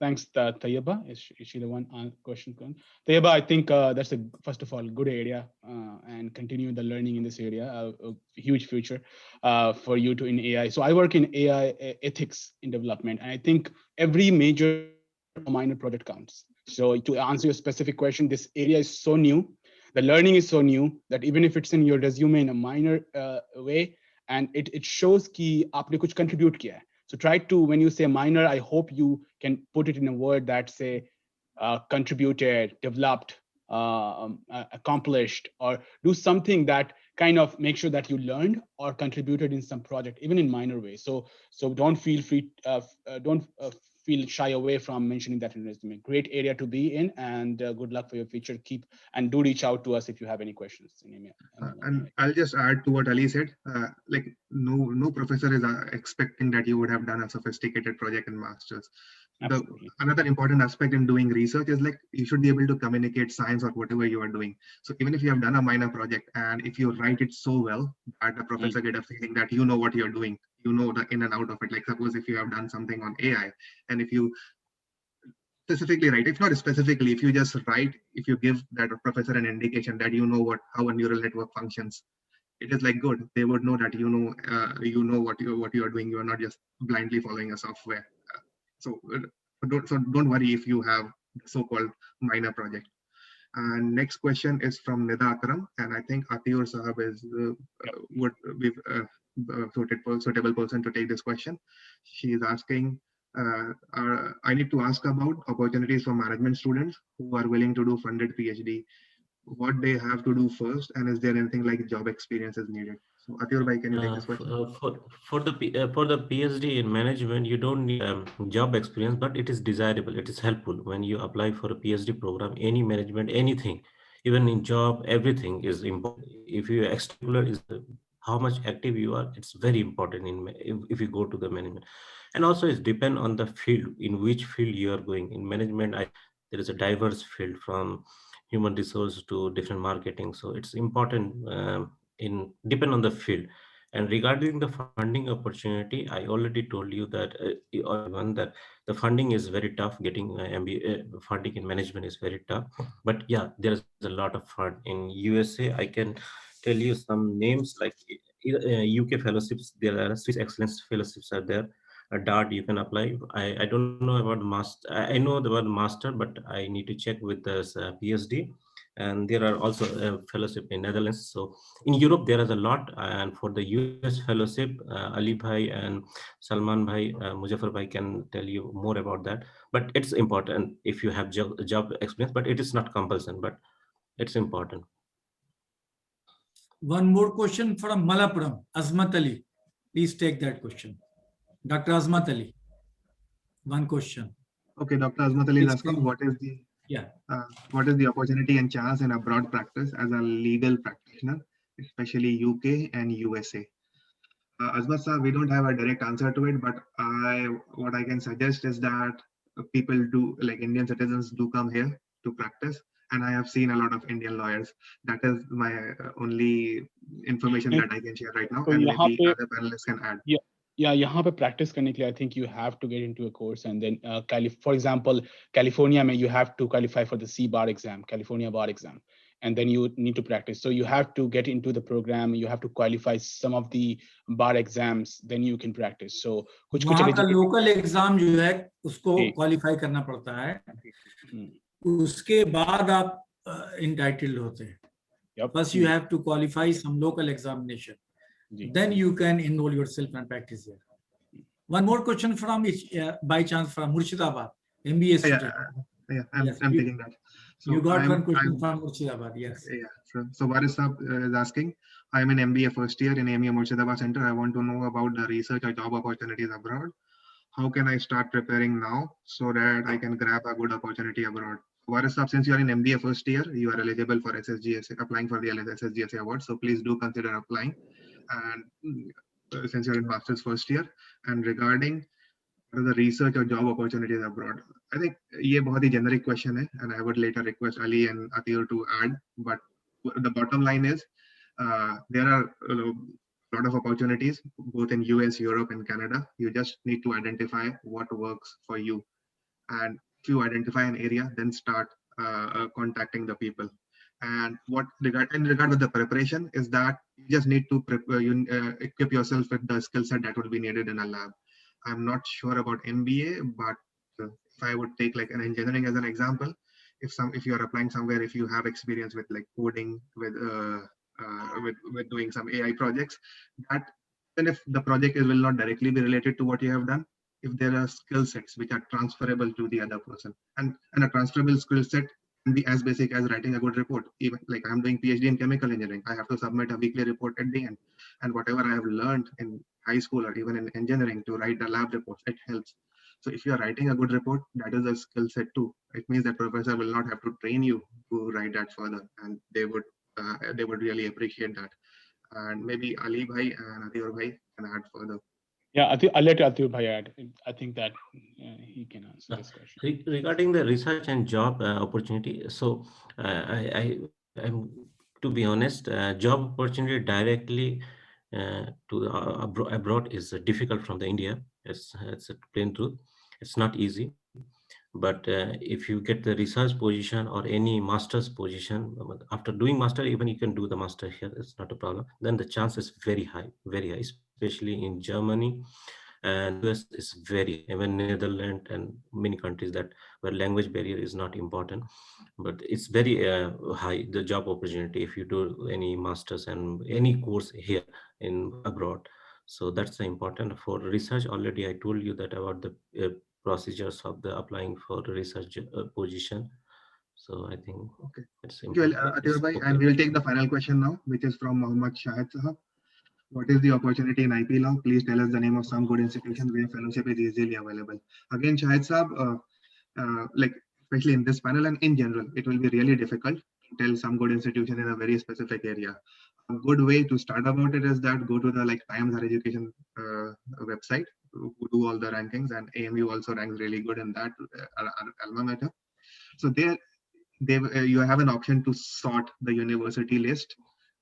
thanks, Tayyaba. Is she the one question? Tayyaba, I think that's first of all good area, and continue the learning in this area. A huge future for you to in AI. So I work in AI ethics in development, and I think every major or minor project counts. So to answer your specific question, this area is so new. The learning is so new that even if it's in your resume in a minor way, and it shows कि आपने कुछ contribute किया है. So try to, when you say minor, I hope you can put it in a word that say contributed, developed, accomplished, or do something that kind of make sure that you learned or contributed in some project, even in minor ways. So don't feel free, don't feel shy away from mentioning that in resume. Great area to be in, and good luck for your future. Keep and do reach out to us if you have any questions. And I'll just add to what Ali said. Like no professor is expecting that you would have done a sophisticated project in masters. Another important aspect in doing research is like you should be able to communicate science or whatever you are doing. So even if you have done a minor project and if you write it so well that the professor get a feeling that you know what you're doing, you know the in and out of it. Like suppose if you have done something on AI, and if you specifically write, if not specifically, if you just write, if you give that professor an indication that you know how a neural network functions, it is like good. They would know that you know what you are doing. You are not just blindly following a software. So don't worry if you have so-called minor project. And next question is from Nida Akram, and I think Atiur Sahab is would be suitable person to take this question. She is asking, I need to ask about opportunities for management students who are willing to do funded PhD. What they have to do first, and is there anything like job experience is needed? So Atiur bhai, can you take this question? For the PhD in management, you don't need job experience, but it is desirable. It is helpful when you apply for a PhD program. Any management, anything, even in job, everything is important. If you extracurricular is how much active you are, it's very important if you go to the management. And also it depends on the field, in which field you are going. In management, there is a diverse field from human resource to different marketing. So it's important depend on the field. And regarding the funding opportunity, I already told you that that the funding is very tough. Getting MBA funding in management is very tough. But yeah, there's a lot of fund in USA. I can tell you some names like UK fellowships. There are Swiss Excellence fellowships are there. DART you can apply. I don't know about master. I know about master, but I need to check with the PhD. And there are also fellowship in Netherlands. So in Europe there is a lot, and for the US fellowship, Ali Bhai and Salman Bhai, Muzaffar Bhai can tell you more about that. But it's important if you have job experience, but it is not compulsory, but it's important. One more question from Malappuram, Azmat Ali. Please take that question. Dr. Azmat Ali, one question. Okay, Dr. Azmat Ali is asking what is the opportunity and chance in abroad practice as a legal practitioner, especially UK and USA? Azmat sir, we don't have a direct answer to it, but what I can suggest is that people do, like Indian citizens do come here to practice, and I have seen a lot of Indian lawyers. That is my only information that I can share right now, and maybe other panelists can add. Yeah. Yeah, यहाँ पे practice करने के लिए, I think you have to get into a course, and then for example, California में you have to qualify for the C bar exam, California bar exam, and then you need to practice. So you have to get into the program, you have to qualify some of the bar exams, then you can practice. So कुछ वहाँ का eligibility- local exam जो है उसको जी। Qualify करना पड़ता है, उसके बाद आप इंटाइटल्ड होते हैं. Yep. First you have to qualify some local examination. Ji. Then you can enroll yourself and practice here. One more question from by chance from Murshidabad, MBA student. Yeah, Yes, I'm you- taking that. So You got one question I'm- from Murshidabad, yes. Yeah, so Waris Saab is asking, I'm in MBA first year in AMU Centers Center. I want to know about the research or job opportunities abroad. How can I start preparing now so that I can grab a good opportunity abroad? Waris Saab, since you are in MBA first year, you are eligible for Ssjsa, applying for the Ssjsa award. So please do consider applying. And since you're in master's first year, and regarding the research or job opportunities abroad, I think ये बहुत ही generic question है, and I would later request Ali and Atir to add. But the bottom line is, there are a lot of opportunities both in US, Europe, and Canada. You just need to identify what works for you, and if you identify an area, then start contacting the people. And what in regard with the preparation is that you just need to equip yourself with the skill set that would be needed in a lab. I'm not sure about MBA, but if I would take like an engineering as an example, if you are applying somewhere, if you have experience with like coding, with doing some AI projects, that even if the project will not directly be related to what you have done, if there are skill sets which are transferable to the other person, and a transferable skill set can be as basic as writing a good report. Even like I'm doing PhD in chemical engineering, I have to submit a weekly report at the end, and whatever I have learned in high school or even in engineering to write the lab reports, it helps. So if you are writing a good report, that is a skill set too. It means that professor will not have to train you to write that further, and they would really appreciate that. And maybe Ali Bhai and Adir Bhai can add further. Yeah, I think I'll let Atir Bhai add. I think that he can answer this question. Regarding the research and job opportunity, so I'm to be honest, job opportunity directly to abroad is difficult from the India. It's a plain truth. It's not easy. But if you get the research position or any master's position, after doing master, even you can do the master here, it's not a problem. Then the chance is very high, especially in Germany. And US is very, even Netherlands and many countries that where language barrier is not important, but it's very high, the job opportunity if you do any masters and any course here in abroad. So that's important for research. Already I told you that about the procedures of the applying for the research position. So I think Okay. it's Thank you, important. Atir Bhai. And we'll take the final question now, which is from Mohammad Shahid Sahab. What is the opportunity in IP law? Please tell us the name of some good institution where fellowship is easily available. Again, Shahid Sahab, like especially in this panel and in general, it will be really difficult to tell some good institution in a very specific area. A good way to start about it is that go to the like Times Higher Education website, who do all the rankings, and AMU also ranks really good in that alma mater. So there, you have an option to sort the university list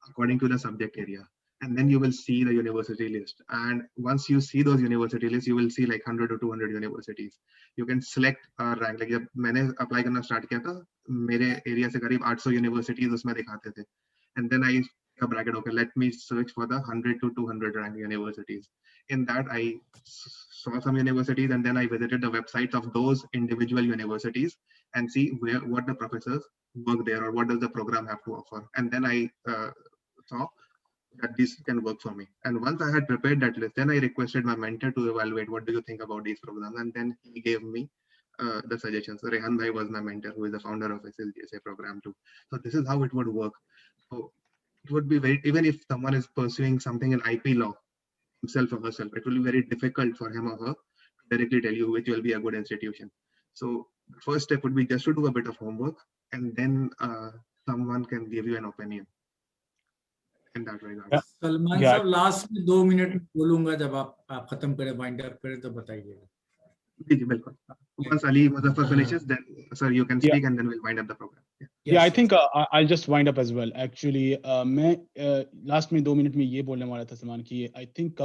according to the subject area, and then you will see the university list. And once you see those university lists, you will see like 100 or 200 universities. You can select a rank. Like जब मैंने apply करना start किया था, मेरे area से करीब 800 universities उसमें दिखाते थे. And then I a bracket, okay, let me search for the 100 to 200 ranked universities. In that, I saw some universities, and then I visited the websites of those individual universities and see what the professors work there or what does the program have to offer. And then I saw that this can work for me. And once I had prepared that list, then I requested my mentor to evaluate what do you think about these programs, and then he gave me the suggestions. So Rehan Bhai was my mentor, who is the founder of Ssjsa program too. So this is how it would work. So it would be very, even if someone is pursuing something in IP law himself or herself, it will be very difficult for him or her to directly tell you which will be a good institution. So the first step would be just to do a bit of homework, and then someone can give you an opinion in that regard. Salman साहब last में 2 minute बोलूंगा, जब आप खत्म करें, wind up करें तो बताइएगा. जी बिल्कुल. Once Ali Muzaffar finishes, then sir you can speak, and then we'll wind up the program. Yeah, I think I'll just wind up as well. Actually, मैं last में 2 मिनट में ये बोलने वाला था सलमान कि I think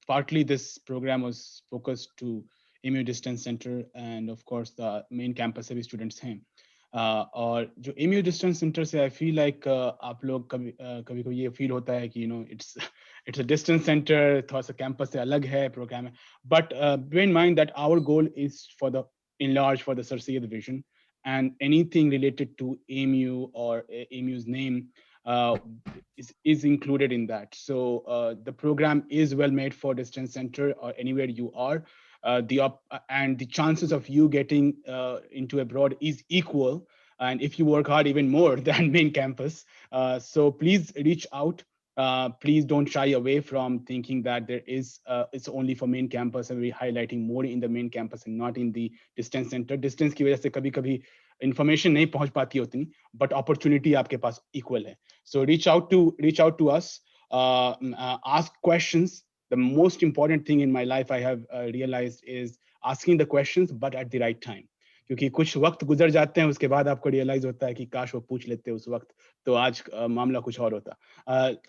partly this program was focused to AMU Distance Center, and of course the main campus से भी students हैं. और जो AMU Distance Center से I feel like आप लोग कभी ये feel होता है कि it's a distance center, थोड़ा सा campus से अलग है program है. But bear in mind that our goal is for the enlarge for the Ssjsa division, and anything related to AMU or AMU's name is included in that. So the program is well made for distance center or anywhere you are. And the chances of you getting into abroad is equal, and if you work hard, even more than main campus. So please reach out. Please don't shy away from thinking that there is it's only for main campus, and we're highlighting more in the main campus and not in the distance center. Distance की वजह से कभी-कभी information नहीं पहुंच पाती उतनी, but opportunity आपके पास equal है. So reach out to us, ask questions. The most important thing in my life I have realized is asking the questions, but at the right time. क्योंकि कुछ वक्त गुजर जाते हैं, उसके बाद आपको realize होता है कि काश वो पूछ लेते उस वक्त, तो आज मामला कुछ और होता.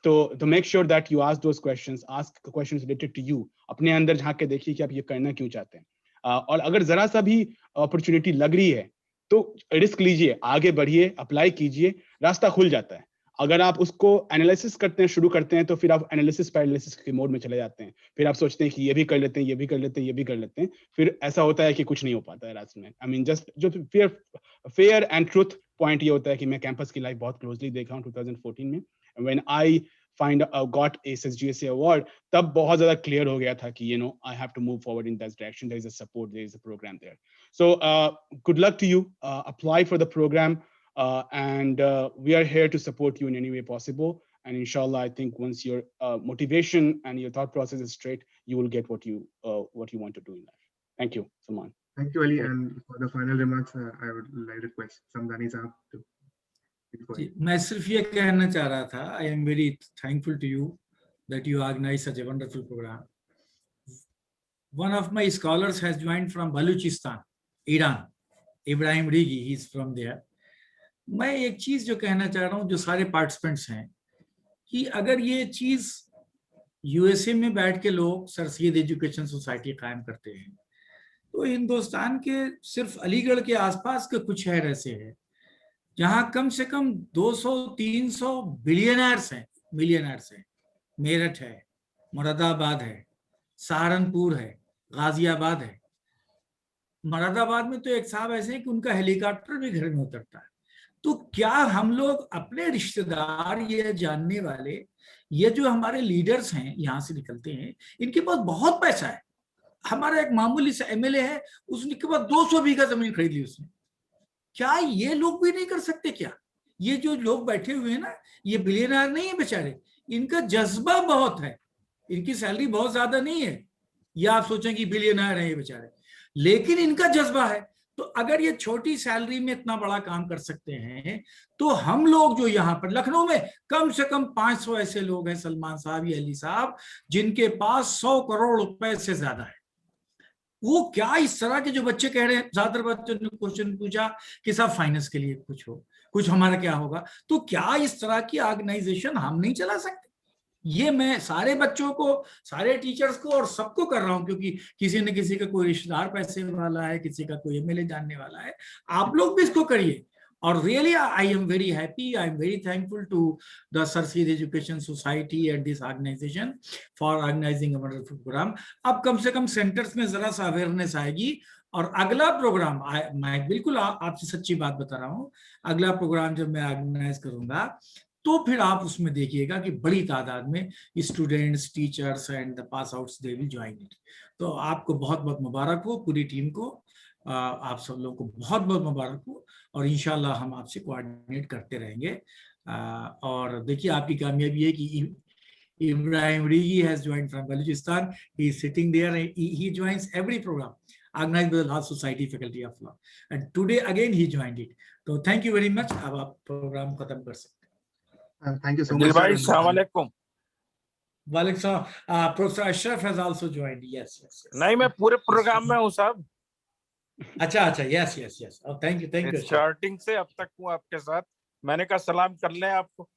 तो make sure that you ask those questions, ask questions related to you. अपने अंदर झांक के देखिए कि आप ये करना क्यों चाहते हैं. और अगर जरा सा भी opportunity लग रही है, तो रिस्क लीजिए, आगे बढ़िए, अप्लाई कीजिए, रास्ता खुल जाता है. अगर आप उसको एनालिसिस करते हैं, शुरू करते हैं, तो फिर आप एनालिसिस पैरालिसिस के मोड में चले जाते हैं. फिर आप सोचते हैं कि ये भी कर लेते हैं, ये भी कर लेते हैं, ये भी कर लेते हैं. फिर ऐसा होता है कि कुछ नहीं हो पाता है रास्ते में. आई मीन जस्ट जो फेयर एंड ट्रुथ पॉइंट ये होता है कि मैं कैंपस की लाइफ बहुत क्लोजली देखा हूँ 2014 में. When I got a Ssjsa award, तब बहुत ज्यादा क्लियर हो गया था कि I have to move forward in that direction. There is a support, there is a program there. So good luck to you. Apply for the program, and we are here to support you in any way possible. And inshallah, I think once your motivation and your thought process is straight, you will get what you want to do in life. Thank you, Salman. Thank you, Ali. And for the final remarks, I would like to request Samdani sahab to. मैं सिर्फ ये कहना चाह रहा था, I am very thankful to you that you organise such a wonderful programme. One of my scholars has joined from Balochistan, Iran, Ibrahim Rigi, he is from there. मैं एक चीज जो कहना चाह रहा हूँ, जो सारे पार्टिसिपेंट्स हैं, कि अगर ये चीज यूएसए में बैठ के लोग सरसैयद एजुकेशन सोसाइटी कायम करते हैं, तो हिंदुस्तान के सिर्फ अलीगढ़ के आसपास के कुछ शहर ऐसे हैं जहां कम से कम 200-300 बिलियनर्स हैं, मिलियनर्स हैं. मेरठ है, मुरादाबाद है, सहारनपुर है, गाजियाबाद है. मुरादाबाद में तो एक साहब ऐसे हैं कि उनका हेलीकॉप्टर भी घर में उतरता है. तो क्या हम लोग अपने रिश्तेदार, ये जानने वाले, ये जो हमारे लीडर्स हैं यहाँ से निकलते हैं, इनके पास बहुत पैसा है. हमारा एक मामूली सा एमएलए है, उसके पास 200 बीघा जमीन खरीद ली उसने. क्या ये लोग भी नहीं कर सकते क्या? ये जो लोग बैठे हुए हैं ना, ये बिलियनर नहीं है बेचारे, इनका जज्बा बहुत है. इनकी सैलरी बहुत ज्यादा नहीं है, या आप सोचें कि बिलियनर है ये बेचारे, लेकिन इनका जज्बा है. तो अगर ये छोटी सैलरी में इतना बड़ा काम कर सकते हैं, तो हम लोग जो यहाँ पर लखनऊ में कम से कम 500 ऐसे लोग हैं, सलमान साहब या अली साहब, जिनके पास 100 करोड़ रुपए से ज्यादा है. वो क्या इस तरह के जो बच्चे कह रहे हैं, ज्यादातर बच्चों ने क्वेश्चन पूछा कि साहब फाइनेंस के लिए कुछ हो, कुछ हमारा क्या होगा, तो क्या इस तरह की ऑर्गेनाइजेशन हम नहीं चला सकते? ये मैं सारे बच्चों को, सारे टीचर्स को और सबको कर रहा हूं, क्योंकि किसी न किसी का कोई रिश्तेदार पैसे वाला है, किसी का कोई एमएलए जानने वाला है. आप लोग भी इसको करिए. और really I am very happy, I am very thankful to the Sir Syed education society and this organisation for organising a wonderful programme. अब कम से कम सेंटर्स में जरा सा अवेयरनेस आएगी. और अगला प्रोग्राम, मैं बिल्कुल आपसे सच्ची बात बता रहा हूँ, अगला प्रोग्राम जब मैं ऑर्गेनाइज करूंगा, तो फिर आप उसमें देखिएगा कि बड़ी तादाद में students, teachers and the pass outs they will join it. तो आपको बहुत बहुत मुबारक हो, पूरी टीम को, आप सब लोगों को बहुत बहुत मुबारक हो. और इंशाल्लाह हम आपसे कोऑर्डिनेट करते रहेंगे. और देखिए आपकी कामयाबी है कि Ibrahim Rigi has joined from Balochistan. He is sitting there, he joins every programme organized by the Law Society Faculty of Law, and today again he joined it. So thank you very much. अब आप programme खत्म कर सकते हैं. Thank you so much. Assalamu alaikum. वालेकुम सलाम. Professor Ashraf has also joined. Yes. नहीं, मैं पूरे प्रोग्राम में हूँ साहब. अच्छा. Yes. Oh, thank you. Starting से अब तक हूँ आपके साथ. मैंने कहा सलाम कर लें आपको.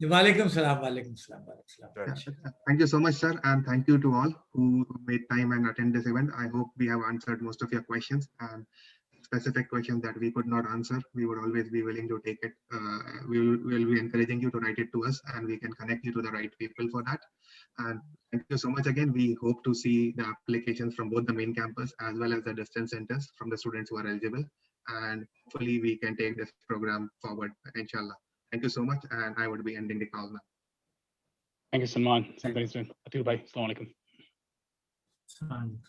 Walaikum salam, walaikum salam, walaikum salam. Thank you so much, sir, and thank you to all who made time and attend this event. I hope we have answered most of your questions, and specific questions that we could not answer, we would always be willing to take it. We'll be encouraging you to write it to us, and we can connect you to the right people for that. And thank you so much again. We hope to see the applications from both the main campus as well as the distance centers from the students who are eligible. And hopefully we can take this program forward, inshallah. Thank you so much, and I would be ending the call now. Thank you, Salman. Samdani, Atul bhai. Assalamu alaikum. Salam.